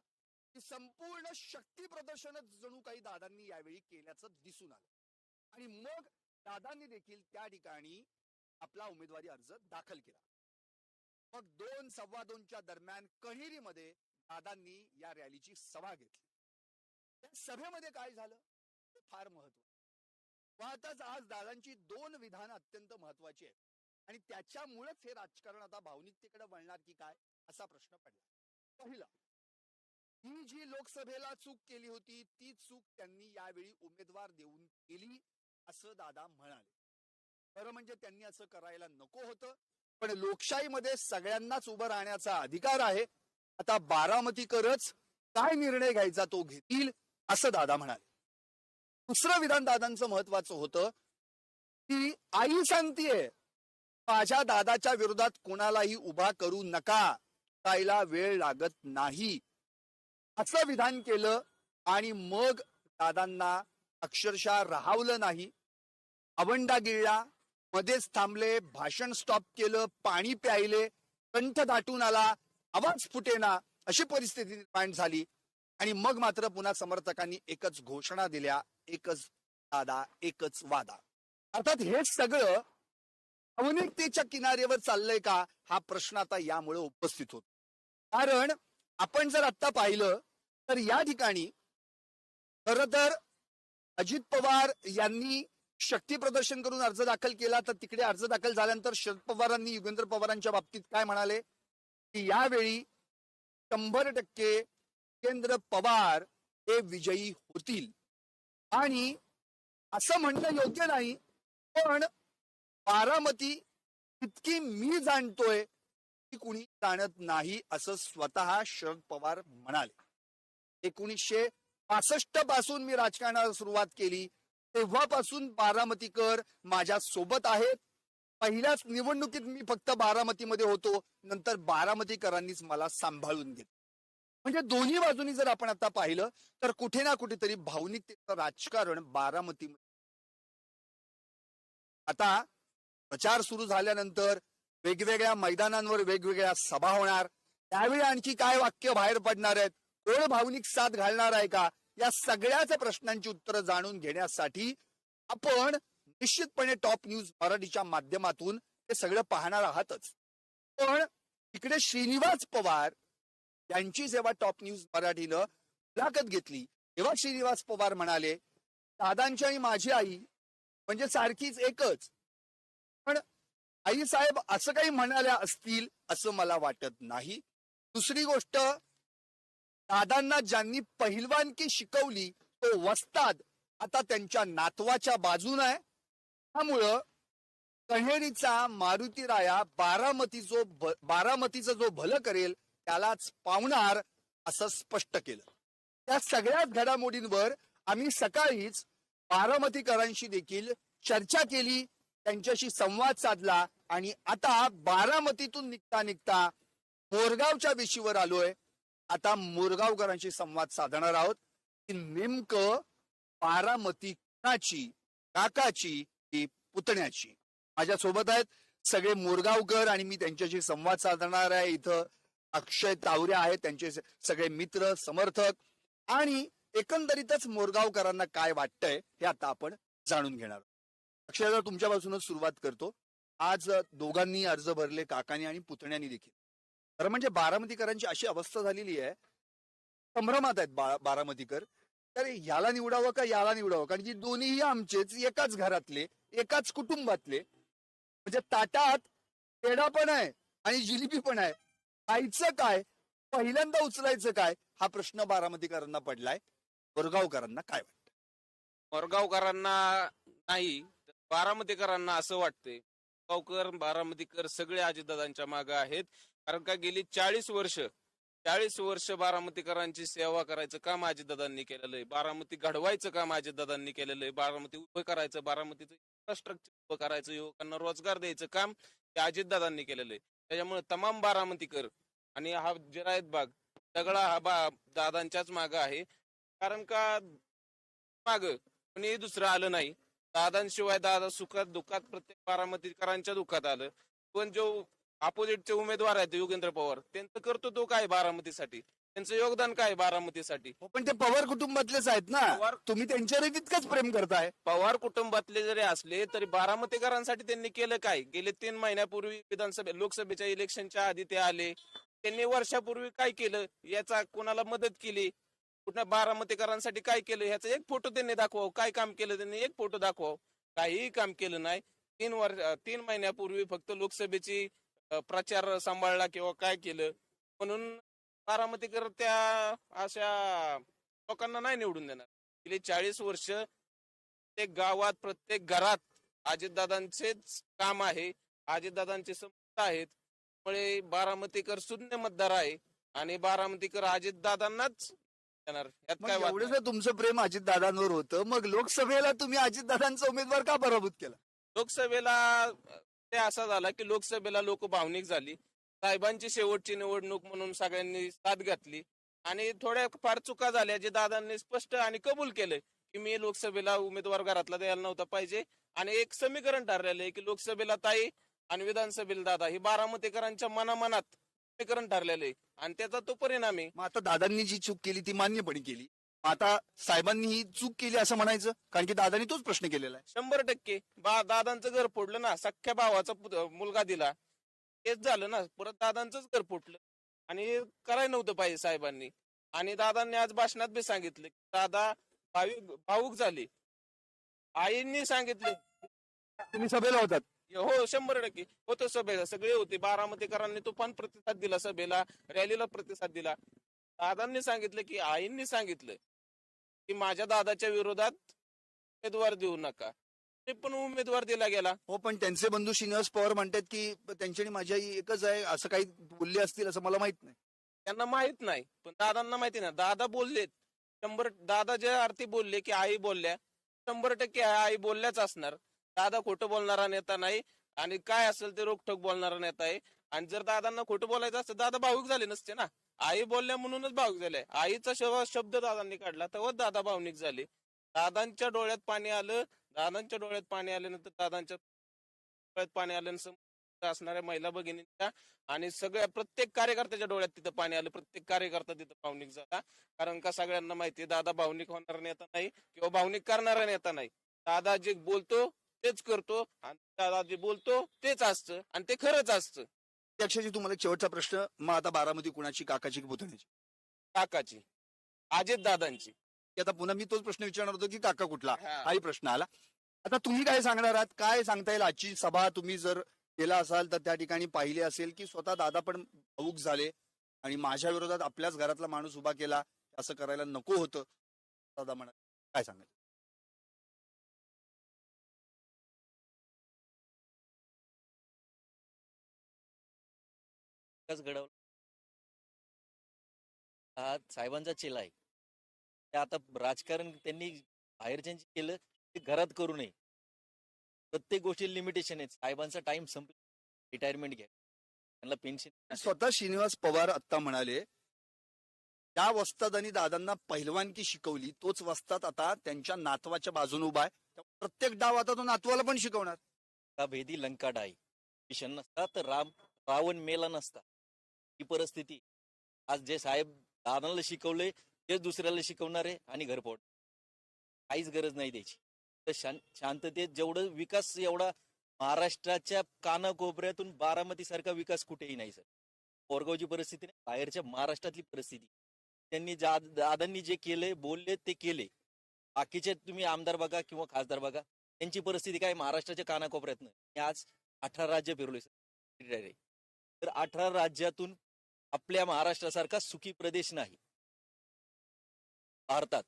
की संपूर्ण शक्ती प्रदर्शनच जणू काही दादांनी यावेळी केल्याचं दिसून आलं. आणि मग दादांनी देखील त्या ठिकाणी आपला उमेदवारी अर्ज दाखल केला. मग 2:15 दरम्यान कण्हेरीमध्ये दादांनी या रॅलीची सभा घेतली. त्या सभेमध्ये काय झालं ते फार महत्वाचं. पाहताच आज दादांची 2 विधानं अत्यंत महत्वाची आहेत आणि त्याच्यामुळेच हे राजकारण आता भावनिकतेकडे वळणार की काय असा प्रश्न पडला. पहिलं, ही जी लोकसभेला चूक केली होती ती चूक त्यांनी यावेळी उमेदवार देऊन केली असं दादा म्हणाले. खरं म्हणजे त्यांनी असं करायला नको होतं, पण लोकशाहीमध्ये सगळ्यांनाच उभं राहण्याचा अधिकार आहे. आता बारामतीकरच काय निर्णय घ्यायचा तो घेतील असं दादा म्हणाले. दुसरं विधान दादांचं महत्वाचं होतं की आई सांगतीये माझ्या दादाच्या विरोधात कोणालाही उभा करू नका, कायला वेळ लागत नाही असं विधान केलं. आणि मग दादांना अक्षरशः राहावलं नाही, आवंडा गिळला, मध्येच थांबले, भाषण स्टॉप केलं, पाणी प्यायले, कंठ दाटून आला, आवाज फुटेना अशी परिस्थिती निर्माण झाली. आणि मग मात्र पुन्हा समर्थकांनी एकच घोषणा दिल्या, एकच दादा एकच वादा. अर्थात हे सगळं भावनिकतेच्या किनाऱ्यावर चाललंय का हा प्रश्न आता यामुळे उपस्थित होतो. कारण आपण जर आता पाहिलं तर या ठिकाणी खर तर अजित पवार यांनी शक्ती प्रदर्शन करून अर्ज दाखल केला, तर तिकडे अर्ज दाखल झाल्यानंतर शरद पवारांनी युगेंद्र पवारांच्या बाबतीत काय म्हणाले की यावेळी 100% युगेंद्र पवार हे विजयी होतील. आणि असं म्हणणं योग्य नाही, पण बारामती इतकी मी जाणतोय की कुणी जाणत नाही असं स्वतः शरद पवार म्हणाले. 1965 पासून मी राजकारणाला सुरुवात केली तेव्हापासून बारामतीकर माझ्या सोबत आहेत. पहिल्याच निवडणुकीत मी फक्त बारामतीमध्ये होतो, नंतर बारामतीकरांनीच मला सांभाळून घेतलं. म्हणजे दोन्ही बाजूनी जर आपण आता पाहिलं तर कुठे ना कुठेतरी भावनिकतेचं राजकारण बारामती. आता प्रचार सुरू झाल्यानंतर वेगवेगळ्या मैदानांवर वेगवेगळ्या सभा होणार, त्यावेळी आणखी काय वाक्य बाहेर पडणार आहेत, कोण भावनिक साथ घालणार आहे का, या सगळ्याच प्रश्नांची उत्तरं जाणून घेण्यासाठी आपण निश्चितपणे टॉप न्यूज मराठीच्या माध्यमातून हे सगळं पाहणार आहातच. पण इकडे श्रीनिवास पवार यांची जेव्हा टॉप न्यूज मराठीनं मुलाखत घेतली तेव्हा श्रीनिवास पवार म्हणाले, दादांची आणि माझी आई म्हणजे सारखीच एकच. पण आई साहेब असं काही म्हणाल्या असतील असं मला वाटत नाही. दुसरी गोष्ट, दादांना ज्यांनी पहिलवानकी शिकवली तो वस्ताद आता त्यांच्या नातवाच्या बाजून आहे. त्यामुळं कण्हेरीचा मारुती राया बारामतीचं जो भलं करेल त्यालाच पावणार असं स्पष्ट केलं. त्या सगळ्याच घडामोडींवर आम्ही सकाळीच बारामतीकरांशी देखील चर्चा केली, त्यांच्याशी संवाद साधला आणि आता बारामतीतून निघता निघता मोरगावच्या वेशीवर आलोय. आता मोरगावकरांशी संवाद साधणार आहोत की नेमकं बारामती कुणाची, काकाची की पुतण्याची. माझ्या सोबत आहेत सगळे मोरगावकर आणि मी त्यांच्याशी संवाद साधणार आहे. इथं अक्षय तावरे आहेत, त्यांचे सगळे मित्र समर्थक, आणि एकंदरीतच मोरगावकरांना काय वाटतंय हे आता आपण जाणून घेणार. अक्षय, तुमच्यापासूनच सुरुवात करतो. आज दोघांनी अर्ज भरले, काकांनी आणि पुतण्यांनी देखील. खरं म्हणजे बारामतीकरांची अशी अवस्था झालेली आहे, संभ्रमात आहेत बारामतीकर. तर याला निवडावं का याला निवडावं, कारण की दोन्हीही आमचेच, एकाच घरातले, एकाच कुटुंबातले. म्हणजे ताटात पेढा पण आहे आणि जिलेबी पण आहे, खायचं काय, पहिल्यांदा उचलायचं काय, हा प्रश्न बारामतीकरांना पडलाय. मोरगावकरांना काय वाटतं? मोरगावकरांना नाही तर बारामतीकरांना असं वाटतंय, गावकर बारामतीकर सगळे अजितदादांच्या मागे आहेत. कारण का गेली 40 वर्ष बारामतीकरांची सेवा करायचं काम अजितदादांनी केलेलं आहे. बारामती घडवायचं काम अजितदादांनी केलेलं आहे. बारामती उभं करायचं, बारामतीचं इन्फ्रास्ट्रक्चर उभं करायचं, युवकांना रोजगार द्यायचं काम हे अजितदादांनी केलेलं आहे. त्याच्यामुळे तमाम बारामतीकर आणि हा जिरायत बाग सगळा हा दादांच्याच मागं आहे. कारण का माग कोणी दुसरं आलं नाही. दादांशिवाय दादा सुखात दुःखात प्रत्येक बारामतीकरांच्या दुःखात आलं. पण जो अपोजिटचे उमेदवार आहेत योगेंद्र पवार, त्यांचं कर्तृत्व काय बारामतीसाठी, त्यांचं योगदान काय बारामतीसाठी? हो, पण ते पवार कुटुंबातलेच आहेत ना, तुम्ही त्यांच्यावर तितकंच प्रेम करताय. पवार कुटुंबातले जरी असले तरी बारामतीकरांसाठी त्यांनी केलं काय? गेले 3 महिन्यापूर्वी लोकसभेच्या इलेक्शनच्या आधी ते आले. त्यांनी वर्षापूर्वी काय केलं, याचा कोणाला मदत केली, कुठल्या बारामतीकरांसाठी काय केलं, ह्याचा एक फोटो त्यांनी दाखवावं. काय काम केलं त्यांनी, एक फोटो दाखवावं. काहीही काम केलं नाही. 3 महिन्यापूर्वी फक्त लोकसभेची प्रचार सांभाळला किंवा काय केलं, म्हणून बारामतीकर त्या अशा लोकांना नाही निवडून देणार. गेली 40 वर्ष प्रत्येक गावात प्रत्येक घरात अजितदादांचेच काम आहे, अजितदादांचे संबंध आहेत. त्यामुळे बारामतीकर शून्य मतदार आहे आणि बारामतीकर अजितदादांनाच देणार. यात मग काय वाद एवढं नाही. जर तुमचं प्रेम अजितदादांवर होतं, मग लोकसभेला तुम्ही अजितदादांचा उमेदवार का पराभूत केला? लोकसभेला ते असा झाला की लोकसभेला लोक भावनिक झाली. साहेबांची शेवटची निवडणूक म्हणून सगळ्यांनी साथ घातली आणि थोड्या फार चुका झाल्या, जे दादांनी स्पष्ट आणि कबूल केलं की मी लोकसभेला उमेदवार घरातला द्यायला नव्हता पाहिजे. आणि एक समीकरण ठरलेलं आहे की लोकसभेला ताई आणि विधानसभेला दादा, ही बारामतीकरांच्या मनामनात समीकरण ठरलेलं आहे आणि त्याचा तो परिणाम आहे. मग आता दादांनी जी चूक केली ती मान्यपणे केली, आता साहेबांनी ही चूक केली असं म्हणायचं, कारण की दादांनी तोच प्रश्न केलेला आहे. 100% दादांचं घर फोडलं ना, सख्ख्या भावाचा मुलगा दिला, तेच झालं ना, परत दादांचंच घर फुटलं आणि करायला नव्हतं पाहिजे साहेबांनी. आणि दादांनी आज भाषणात बी सांगितलं की दादा भावुक झाले. आईंनी सांगितले, तुम्ही सभेला होतात? हो 100% होतं सभेला, सगळे होते. बारामतीकरांनी तुफान प्रतिसाद दिला, सभेला रॅलीला प्रतिसाद दिला. दादांनी सांगितलं की आईंनी सांगितलं की माझ्या दादाच्या विरोधात उमेदवार देऊ नका, ते पण उमेदवार दिला गेला. हो, पण त्यांचे बंधू श्रीनिवास पवार म्हणतात की त्यांची आणि माझी आई एकच आहे, असं काही बोलले असतील असं मला माहित नाही. त्यांना माहित नाही, पण दादांना माहिती ना. दादा बोललेत 100, दादा ज्या अर्थी बोलले की आई बोलल्या 100% आई बोलल्याच असणार. दादा खोटं बोलणारा नेता नाही आणि काय असेल ते रोखठोक बोलणारा नेता आहे. आणि जर दादांना खोटं बोलायचं असतं दादा भावुक झाले नसते ना. आई बोलल्या म्हणूनच भावुक झाले. आईचा शब्द दादांनी काढला तेव्हा दादा भावनिक झाले. दादांच्या डोळ्यात पाणी आलं. दादांच्या डोळ्यात पाणी आल्यानंतर दादांच्या डोळ्यात पाणी आल्यानंतर असणाऱ्या महिला भगिनींच्या आणि सगळ्या प्रत्येक कार्यकर्त्याच्या डोळ्यात तिथं पाणी आलं. प्रत्येक कार्यकर्ता तिथं भावनिक झाला. कारण का सगळ्यांना माहितीये दादा भावनिक होणारा नेता नाही किंवा भावनिक करणारा नेता नाही. दादा जे बोलतो तेच करतो आणि दादा जे बोलतो तेच असतं आणि ते खरंच असतं. अक्षयजी तुम्हाला एक शेवटचा प्रश्न, मग आता बारामती कुणाची, काकाची की पुतण्याची? काकाची, अजित दादांची. की आता पुन्हा मी तोच प्रश्न विचारणार होतो की काका कुठला, हा. हाही प्रश्न आला. आता तुम्ही काय सांगणार आहात? काय सांगता येईल? आजची सभा तुम्ही जर केला असाल तर त्या ठिकाणी पाहिले असेल की स्वतः दादा पण भावूक झाले आणि माझ्या विरोधात आपल्याच घरातला माणूस उभा केला, असं करायला नको होतं दादा म्हणा. काय सांगाल? विकास घडवला हा साहेबांचा चेला आहे. ते आता राजकारण त्यांनी बाहेरच्यांची केलं ते घरात करू नये. प्रत्येक गोष्टी लिमिटेशन आहेत. साहेबांचा टाइम संपला, रिटायरमेंट घ्या, त्यांना पेन्शन. स्वतः श्रीनिवास पवार आता म्हणाले त्या वस्ताद आणि दादांना पहिलवानकी शिकवली, तोच वस्ताद आता त्यांच्या नातवाच्या बाजूने उभा आहे. त्यामुळे प्रत्येक डाव आता तो नातवाला पण शिकवणार. का भेदी लंका डाई विषण नसता तर रावण मेला नसता. ही परिस्थिती आज जे साहेब दादांना शिकवले तेच दुसऱ्याला शिकवणार आहे आणि घर पोट. काहीच गरज नाही द्यायची. तर शांततेत जेवढं विकास एवढा महाराष्ट्राच्या कानाकोपऱ्यातून बारामती सारखा विकास कुठेही नाही सर. कोरगावची परिस्थिती नाही, बाहेरच्या महाराष्ट्रातली परिस्थिती. त्यांनी दादांनी जे केले बोलले ते केले. बाकीचे तुम्ही आमदार बघा किंवा खासदार बघा, त्यांची परिस्थिती काय महाराष्ट्राच्या कानाकोपऱ्यातनं. मी आज 18 राज्य फिरलोय सर. तर 18 राज्यातून आपल्या महाराष्ट्रासारखा सुखी प्रदेश नाही भारतात.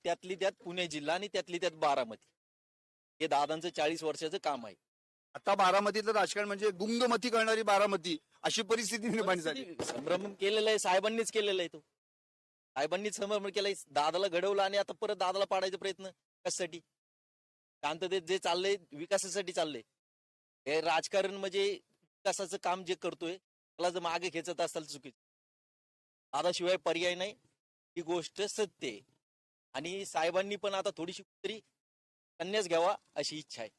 त्यातली त्यात पुणे जिल्हा आणि त्यातली त्यात बारामती. हे दादांचं 40 वर्षाचं काम आहे. आता बारामतीतलं राजकारण म्हणजे गुंगमती करणारी बारामती, अशी परिस्थिती निर्माण झाली. संभ्रम केलेला आहे साहेबांनीच केलेला आहे. तो साहेबांनीच संभ्रम केलाय. दादाला घडवलं आणि आता परत दादाला पाडायचा प्रयत्न कशासाठी? शांततेत जे चाललंय विकासासाठी चाललंय. हे राजकारण म्हणजे विकासाचं काम जे करतोय त्याला जर मागे खेचत असाल चुकीचं. दादाशिवाय पर्याय नाही, ही गोष्ट सत्य आहे. आणि साहेबांनी पण आता थोडीशी तरी संन्यास घ्यावा अशी इच्छा आहे.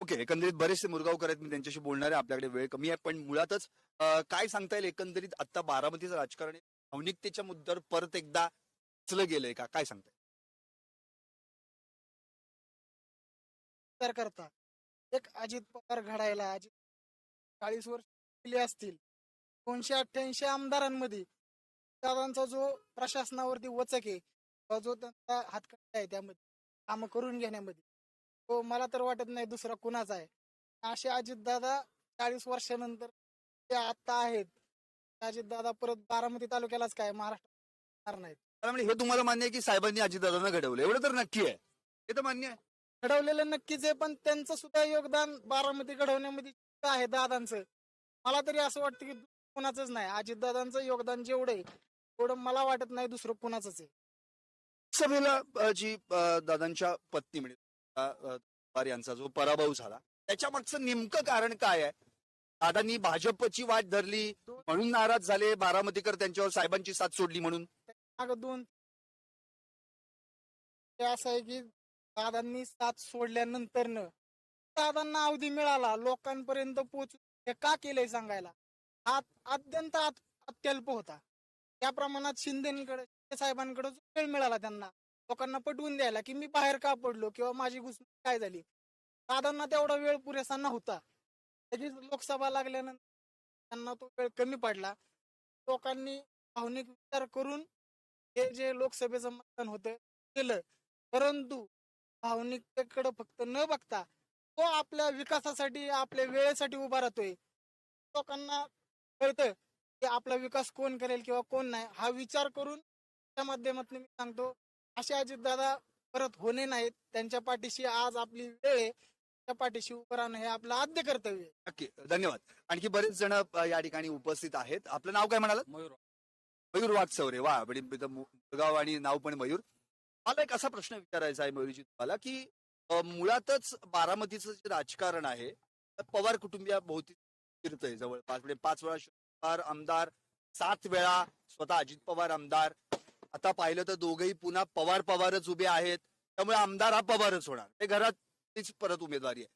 ओके, एकंदरीत बरेचसे मुरगावकर आहेत, मी त्यांच्याशी बोलणार आहे. आपल्याकडे वेळ कमी आहे, पण मुळातच काय सांगता येईल एकंदरीत आता बारामतीचं राजकारण भावनिकतेच्या मुद्द्यावर परत एकदा उचलं गेलंय का? काय सांगताय? विचार करता एक अजित पवार घडायला 40 वर्ष गेली असतील. 288 आमदारांमध्ये दादांचा जो प्रशासनावरती वचक आहे किंवा जो त्यांचा हातखंडा आहे त्यामध्ये कामं करून घेण्यामध्ये, तो मला तर वाटत नाही दुसरा कुणाचा आहे. असे अजितदादा 40 वर्षानंतर ते आता आहेत. अजितदादा परत बारामती तालुक्यालाच काय महाराष्ट्रात नाहीत. मला म्हणजे हे तुम्हाला मान्य आहे की साहेबांनी अजितदादांना घडवलं, एवढं तर नक्की आहे? हे तर मान्य आहे. घडवलेलं नक्कीच आहे, पण त्यांचं सुद्धा योगदान बारामती घडवण्यामध्ये आहे दादांचं. मला तरी असं वाटतं की कुणाचंच नाही. अजितदादांचं योगदान जेवढं आहे तेवढं मला वाटत नाही दुसरं कुणाचंच आहे. सभेला जी दादांच्या पत्नी म्हणजे पवार यांचा जो पराभव झाला त्याच्या मागचं नेमकं कारण काय आहे? दादांनी भाजपची वाट धरली म्हणून नाराज झाले बारामतीकर, त्यांच्यावर साहेबांची साथ सोडली म्हणून? मागं दोन ते असं आहे की दादांनी साथ सोडल्यानंतर दादांना अवधी मिळाला लोकांपर्यंत पोहोचून हे का केलंय सांगायला. हा अत्यंत अत्यल्प होता. त्या प्रमाणात शिंदे साहेबांकडे वेळ मिळाला त्यांना लोकांना पटवून द्यायला की मी बाहेर का पडलो किंवा माझी घुसमट काय झाली. दादांना तेवढा वेळ पुरेसा नव्हता. लगेच लोकसभा लागल्यानंतर त्यांना तो वेळ कमी पडला. लोकांनी भावनिक विचार करून हे जे लोकसभेचं मतदान होतं केलं, परंतु भावनिकतेकडे फक्त न बघता तो आपल्या विकासासाठी आपल्या वेळेसाठी उभा राहतोय. लोकांना कळतं की आपला विकास कोण करेल किंवा कोण नाही. हा विचार करून त्या माध्यमातून मी सांगतो असे अजितदादा परत होणे नाहीत. त्यांच्या पाठीशी आज आपली वेळ आहे. त्या पाठीशी उभं राहणं हे आपलं आद्य कर्तव्य आहे. नक्की, धन्यवाद. आणखी बरेच जण या ठिकाणी उपस्थित आहेत. आपलं नाव काय म्हणाल? मयूर मयूर वाघचौरे. वा, म्हणजे मुरगाव आणि नाव पण मयूर. मला एक असा प्रश्न विचारायचा आहे मयुरीजी तुम्हाला की मुळातच बारामतीचं जे राजकारण आहे तर पवार कुटुंबियाभोवती फिरतंय जवळपास म्हणजे 5 वेळा शरद पवार आमदार, 7 वेळा स्वतः अजित पवार आमदार. आता पाहिलं तर दोघही पुन्हा पवारच उभे आहेत. त्यामुळे आमदार हा पवारच होणार. ते घरात तीच परत उमेदवारी आहे.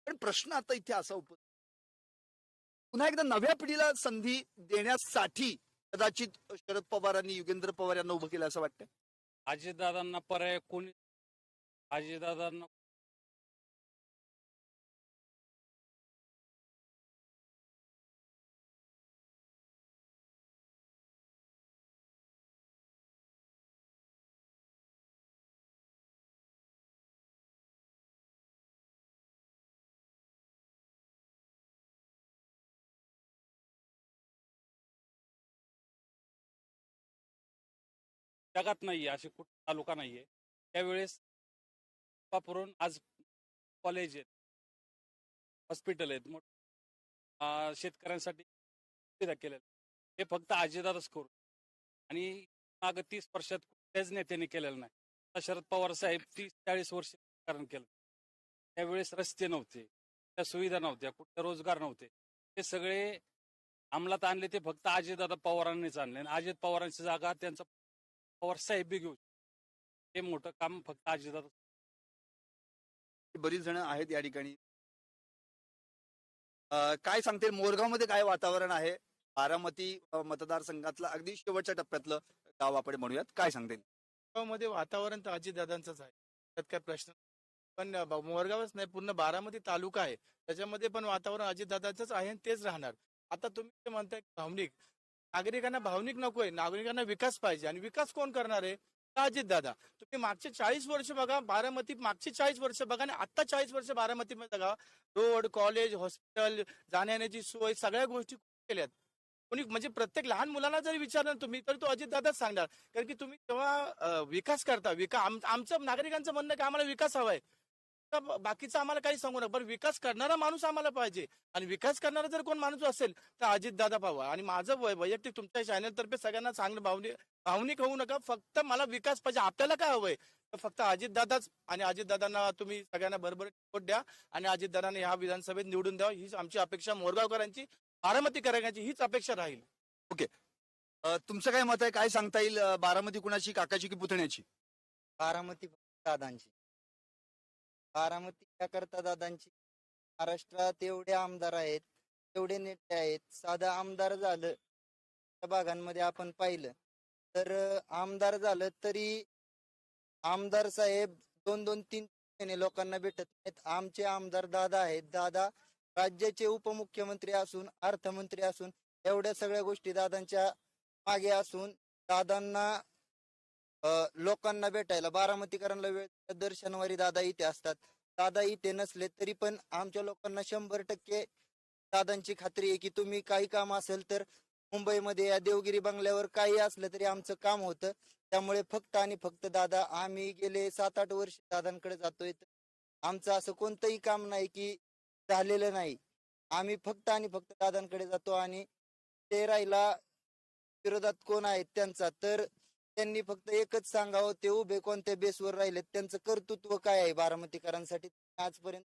पण प्रश्न आता इथे असा पुन्हा एकदा नव्या पिढीला संधी देण्यासाठी कदाचित शरद पवारांनी युगेंद्र पवार यांना उभं केलं असं वाटतं. अजितदादांना पर्याय कोणी अजितदादांना जगात नाहीये, असे कुठे तालुका नाहीये. त्यावेळेस वापरून आज कॉलेज आहेत, हॉस्पिटल आहेत, शेतकऱ्यांसाठी सुविधा केल्या. हे फक्त अजितदादाच करू आणि माग 30 वर्षात कुठल्याच नेत्यांनी केलेलं नाही. आता शरद पवार साहेब 30-40 वर्ष राजकारण केलं. त्यावेळेस रस्ते नव्हते, त्या सुविधा नव्हत्या, कुठे रोजगार नव्हते. ते सगळे अंमलात आणले ते फक्त अजितदादा पवारांनीच आणले आणि अजित पवारांची जागा त्यांचा पवार साहेब बी घेऊ. हे मोठं काम फक्त अजितदादा. बरीच जण आहेत या ठिकाणी. काय सांगते मोरगावमध्ये काय वातावरण आहे? बारामती मतदारसंघातलं अगदी शेवटच्या टप्प्यातलं गाव आपण म्हणूयात. काय सांगते? मध्ये वातावरण तर अजितदादांचंच आहे, त्यात काय प्रश्न नाही. पण मोरगावच नाही, पूर्ण बारामती तालुका आहे, त्याच्यामध्ये पण वातावरण अजितदादांचंच आहे आणि तेच राहणार. आता तुम्ही जे म्हणताय भावनिक, नागरिकांना भावनिक नकोय, नागरिकांना विकास पाहिजे. आणि विकास कोण करणार आहे? अजितदादा. तुम्ही मागचे 40 वर्ष बघा बारामती, मागचे 40 वर्ष बघा आणि आता 40 वर्ष बारामतीमध्ये बघा. रोड, कॉलेज, हॉस्पिटल, जाण्याची सोय, सगळ्या गोष्टी केल्यात. कोणी म्हणजे प्रत्येक लहान मुलांना जरी विचारलं तुम्ही तर तो अजितदादाच सांगणार. कारण की तुम्ही जेव्हा विकास करता, आमचं नागरिकांचं म्हणणं की आम्हाला विकास हवाय, तर बाकीचं आम्हाला काही सांगू नका, पण विकास करणारा माणूस आम्हाला पाहिजे. आणि विकास करणारा जर कोण माणूस असेल तर अजितदादा पाहावा. आणि माझं वैयक्तिक तुमच्या चॅनल तर्फे सगळ्यांना चांगलं भावनिक होऊ नका. फक्त मला विकास पाहिजे. आपल्याला काय हवंय? तर फक्त अजितदादाच. आणि अजितदादांना तुम्ही सगळ्यांना भरभर वोट द्या आणि अजितदादांना ह्या विधानसभेत निवडून द्यावं, हीच आमची अपेक्षा, मोरगावकरांची, बारामतीकरांची हीच अपेक्षा राहील. ओके. तुमचं काय मत आहे? काय सांगता येईल? बारामती कुणाची, काकाची की पुतण्याची? बारामती दादांची. बारामती त्याकरता दादांची, महाराष्ट्रात एवढे आमदार आहेत, एवढे नेते आहेत. साधं आमदार झालं त्या भागांमध्ये आपण पाहिलं तर आमदार झालं तरी आमदार साहेब 2-2, 3 महिने लोकांना भेटत नाहीत. आमचे आमदार दादा आहेत. दादा राज्याचे उपमुख्यमंत्री असून, अर्थमंत्री असून, एवढ्या सगळ्या गोष्टी दादांच्या मागे असून दादांना लोकांना भेटायला, बारामतीकरांना वेळ, दर शनिवारी दादा इथे असतात. दादा इथे नसले तरी पण आमच्या लोकांना 100% दादांची खात्री आहे की तुम्ही काही काम असेल तर मुंबईमध्ये या देवगिरी बंगल्यावर काही असलं तरी आमचं काम होतं. त्यामुळे फक्त आणि फक्त दादा, आम्ही गेले 7-8 वर्ष दादांकडे जातोय. आमचं असं कोणतंही काम नाही की झालेलं नाही. आम्ही फक्त आणि फक्त दादांकडे जातो. आणि ते राहिला विरोधात कोण आहेत त्यांचा, तर त्यांनी फक्त एकच सांगावं, ते उभे कोणत्या बेसवर राहिलेत, त्यांचं कर्तृत्व काय आहे बारामतीकरांसाठी आजपर्यंत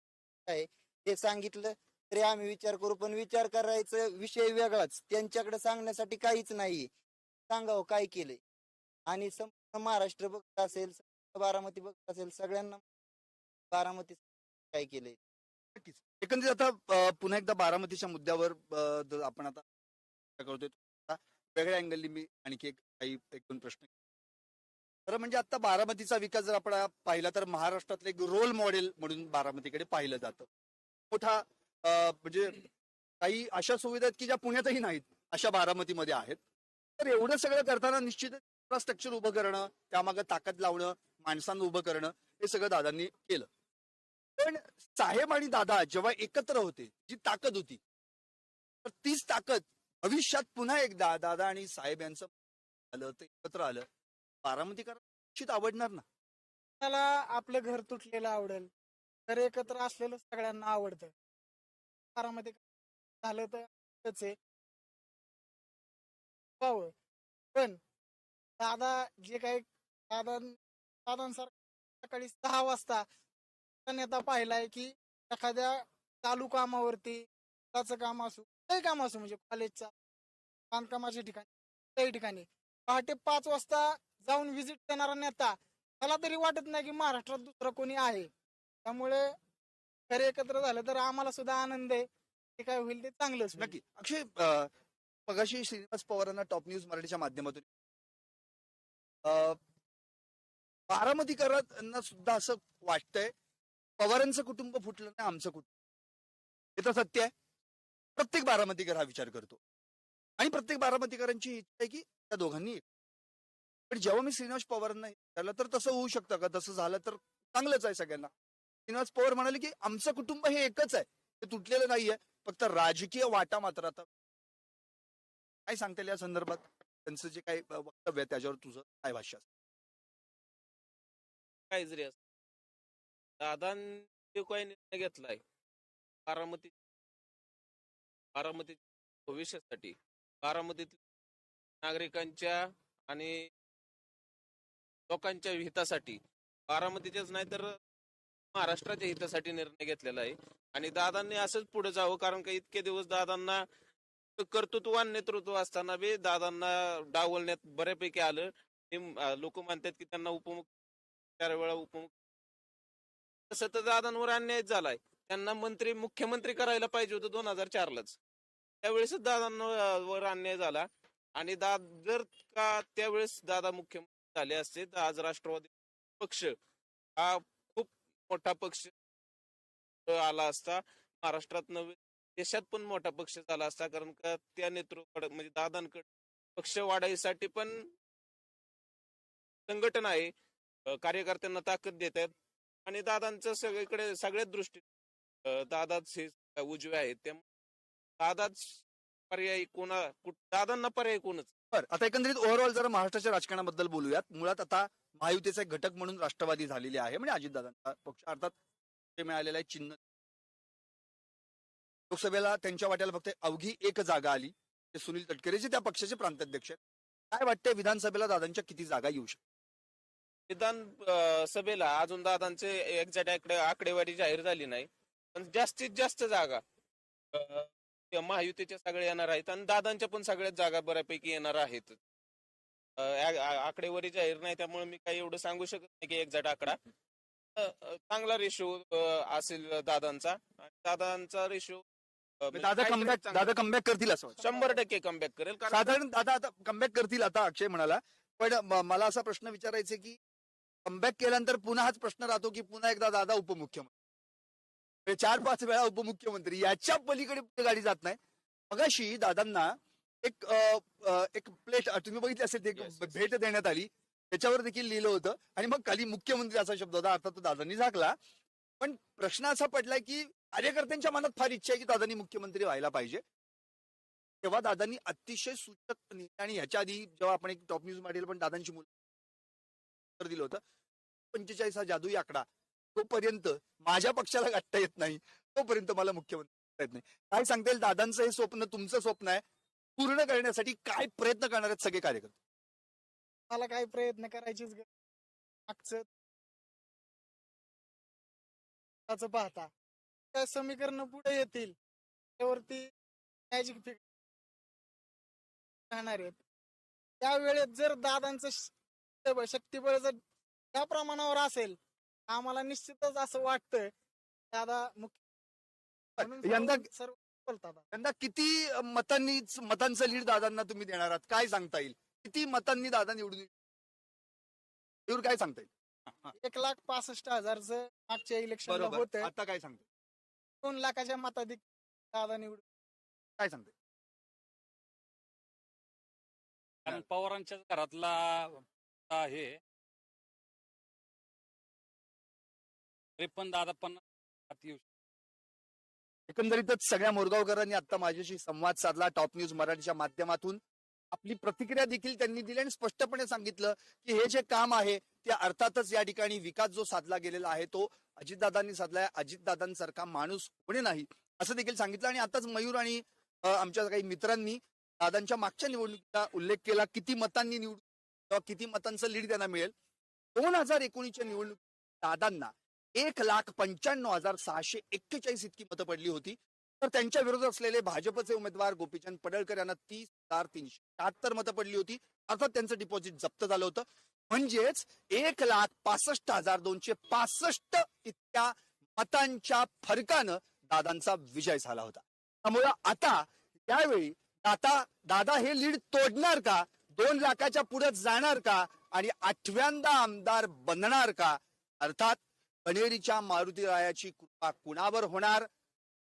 आहे ते सांगितलं तरी आम्ही विचार करू. पण विचार करायचा विषय वेगळाच, त्यांच्याकडे सांगण्यासाठी काहीच नाही. सांगावं काय केलंय. आणि संपूर्ण महाराष्ट्र बघत असेल, बारामती बघत असेल, सगळ्यांना बारामती काय केलंय. नक्कीच. एकंदरीत आता पुन्हा एकदा बारामतीच्या मुद्द्यावर आपण आता चर्चा करतोय. आता वेगळ्या अँगलनी मी आणखी काही 1-2 प्रश्न. तर म्हणजे आता बारामतीचा विकास जर आपण पाहिला तर महाराष्ट्रातलं एक रोल मॉडेल म्हणून बारामतीकडे पाहिलं जातं. मोठा म्हणजे काही अशा सुविधा आहेत की ज्या पुण्यातही नाहीत, अशा बारामतीमध्ये आहेत. तर एवढं सगळं करताना निश्चितच इन्फ्रास्ट्रक्चर उभं करणं, त्यामागे ताकद लावणं, माणसांना उभं करणं, हे सगळं दादांनी केलं. पण साहेब आणि दादा जेव्हा एकत्र होते, जी ताकद होती, तर तीच ताकद भविष्यात पुन्हा एकदा दादा आणि साहेब यांचं आलं तर एकत्र आलं, बारामतीकर निश्चित आवडणार ना. त्याला आपलं घर तुटलेलं आवडेल, तर एकत्र असलेलं सगळ्यांना आवडतं. बारामती झालं तर तेच आहे. पाहावं. पण दादा जे काही दादा दादांसारखा सकाळी 6 वाजता नेता पाहिलाय की एखाद्या चालू कामावरती त्याचं काम असो काही काम असो म्हणजे कॉलेजचा बांधकामाच्या ठिकाणी काही ठिकाणी पहाटे 5 वाजता जाऊन व्हिजिट देणारा नेता मला तरी वाटत नाही की महाराष्ट्रात दुसरं कोणी आहे. त्यामुळे खरे एकत्र झालं तर आम्हाला सुद्धा आनंद आहे. ते काय होईल ते चांगलंच होईल. नक्की अक्षय, मगाशी श्रीनिवास पवारांना टॉप न्यूज मराठीच्या माध्यमातून बारामतीकरांना सुद्धा असं वाटतंय पवारांचं कुटुंब फुटलं नाही, आमचं कुटुंब. हे तर सत्य आहे. प्रत्येक बारामतीकर हा विचार करतो आणि प्रत्येक बारामतीकरांची इच्छा आहे की त्या दोघांनी एक. पण जेव्हा मी श्रीनिवास पवारांना विचारलं तर तसं होऊ शकतं का, तसं झालं तर चांगलंच आहे सगळ्यांना. श्रीनिवास पवार म्हणाले की आमचं कुटुंब हे एकच आहे, ते तुटलेलं नाहीये, फक्त राजकीय वाटा मात्र आता. काय सांगता येईल या संदर्भात, त्यांचं जे काही वक्तव्य आहे त्याच्यावर तुझं काय भाष्य असेल? काय जरी असं दादांनी जो काही निर्णय घेतलाय बारामती बारामती भविष्यासाठी, बारामतीतील नागरिकांच्या आणि लोकांच्या हितासाठी, बारामतीच्याच नाही तर महाराष्ट्राच्या हितासाठी निर्णय घेतलेला आहे. आणि दादांनी असंच पुढे जावं, कारण का इतके दिवस दादांना कर्तृत्ववान नेतृत्व असताना बी दादांना डावलण्यात बऱ्यापैकी आलं. लोक म्हणतात की त्यांना उपमुख्य 4 वेळा उपमुख्य, तसं तर दादांवर अन्यायच झालाय. त्यांना मुख्यमंत्री करायला पाहिजे होतं 2004लाच. त्यावेळेस दादांवर अन्याय झाला. आणि जर का त्यावेळेस दादा मुख्यमंत्री झाले असते तर आज राष्ट्रवादी पक्ष हा खूप मोठा पक्ष आला असता. महाराष्ट्रात नव्हे देशात पण मोठा पक्ष झाला असता, कारण का त्या नेतृत्वाकडे म्हणजे दादांकडे पक्ष वाढायसाठी पण संघटना आहे, कार्यकर्त्यांना ताकद देत आहेत. आणि दादांचं सगळीकडे सगळ्याच दृष्टीने दादाच हे उजवे आहेत. त्यामुळे दादाच पर्याय दादांना पर्याय कोणच. बरं, आता एकंदरीत ओव्हरऑल जरा महाराष्ट्राच्या राजकारणाबद्दल बोलूयात. मुळात आता महायुतीचा एक घटक म्हणून राष्ट्रवादी झालेली आहे, म्हणजे अजितदादांचा पक्ष, अर्थात ते मिळालेलं आहे चिन्ह. लोकसभेला त्यांच्या वाट्याला फक्त अवघी एक जागा आली, ते सुनील तटकरे जे त्या पक्षाचे प्रांताध्यक्ष आहेत. काय वाटतंय विधानसभेला दादांच्या किती जागा येऊ शकतात? विधान सभेला अजून दादांचे एक्झॅक्ट आकडेवारी जाहीर झाली नाही, पण जास्तीत जास्त जागा त्या महायुतीच्या सगळ्या येणार आहेत आणि दादांच्या पण सगळ्याच जागा बऱ्यापैकी येणार आहेत. आकडेवारी जाहीर नाही त्यामुळे मी काही एवढं सांगू शकत नाही की एक्झॅक्ट आकडा. चांगला रेशो असेल दादांचा, आणि दादांचा रेशो दादा कमबॅक करतील असं वाटतं. 100% कमबॅक करेल. कारण साधारण दादा आता कमबॅक करतील, आता अक्षय म्हणाला. पण मला असा प्रश्न विचारायचा की कमबॅक केल्यानंतर पुन्हा हाच प्रश्न राहतो की पुन्हा एकदा दादा उपमुख्यमंत्री, 4-5 वेळा उपमुख्यमंत्री, याच्या पलीकडे गाडी जात नाही. मगाशी दादांना एक प्लेट तुम्ही बघितली असेल, एक Yes, yes. भेट देण्यात आली, त्याच्यावर देखील लिहिलं होतं आणि मग खाली मुख्यमंत्री असा शब्द होता, अर्थात तो दादांनी झाकला. पण प्रश्न असा पडलाय की कार्यकर्त्यांच्या मनात फार इच्छा आहे की दादांनी मुख्यमंत्री व्हायला पाहिजे. तेव्हा दादांनी अतिशय सूचक निर्णय, आणि ह्याच्या आधी जेव्हा आपण एक टॉप न्यूज मांडेल पण दादांची उत्तर दिलं होतं, 45 हा जादुई आकडा, तोपर्यंत माझ्या पक्षाला गाठता येत नाही, तोपर्यंत मला मुख्यमंत्री करता येत नाही. काय सांगता येईल दादांचं हे स्वप्न, तुमचं स्वप्न आहे, पूर्ण करण्यासाठी काय प्रयत्न करणार आहेत सगळे कार्यकर्ते? मला काही प्रयत्न करायचीच गरज नाही. मागचं त्याचं पाहता काय समीकरण पुढे येतील त्यावरती मॅजिक फिक्स राहणार आहेत. त्यावेळेस जर दादांचं शक्तिबळ जर त्या प्रमाणावर असेल, आम्हाला निश्चितच असं वाटतं दादा मुख्य म्हणून यंदा सर्व बोलतात. यंदा किती मतांचं लीड दादांना तुम्ही देणार आहात, काय सांगता येईल? किती मतांनी दादा निवडून येईल? एवढं काय सांगता येईल? 1,65,000 मागच्या इलेक्शनला बरोबर, होतं. आता काय सांगता येईल? 2 लाखाच्या मताधिक दादा निवडून काय सांगता येईल? कारण पवारांच्या घरातला हे तरी पण दादा 50 येऊ शकतो. एकंदरीतच सगळ्या मोरगावकरांनी आता माझ्याशी संवाद साधला टॉप न्यूज मराठीच्या माध्यमातून. आपली प्रतिक्रिया देखील त्यांनी दिली आणि स्पष्टपणे सांगितलं की हे जे काम आहे ते अर्थातच या ठिकाणी विकास जो साधला गेलेला आहे तो अजितदादांनी साधलाय, अजितदादांसारखा माणूस होणे नाही असं देखील सांगितलं. आणि आताच मयूर आणि आमच्या काही मित्रांनी दादांच्या मागच्या निवडणुकीचा उल्लेख केला, किती मतांनी निवडून किंवा किती मतांचं लीड त्यांना मिळेल. 2019च्या निवडणुकीत दादांना 1,95,641 इतकी मतं पडली होती. तर त्यांच्या विरोधात असलेले भाजपचे उमेदवार गोपीचंद पडळकर यांना 30,376 मतं पडली होती. अर्थात त्यांचं डिपॉझिट जप्त झालं होतं. म्हणजेच 1,65,265 इतक्या मतांच्या फरकानं दादांचा विजय झाला होता. त्यामुळे आता त्यावेळी दादा हे लीड तोडणार का, 2 लाखाच्या पुढे जाणार का आणि 8व्यांदा आमदार बनणार का? अर्थात कणेरीच्या मारुतीरायाची कृपा कुणावर होणार?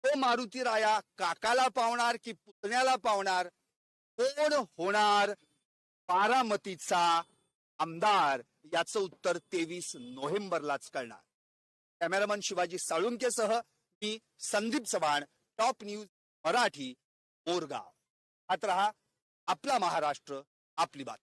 तो मारुतीराया काकाला पावणार की पुतण्याला पावणार? कोण होणार बारामतीचा आमदार? याचं उत्तर 23 नोव्हेंबरलाच कळणार. कॅमेरामन शिवाजी साळुंकेसह मी संदीप चव्हाण, टॉप न्यूज मराठी, मोरगाव. हात रहा, आपला महाराष्ट्र, आपली बात.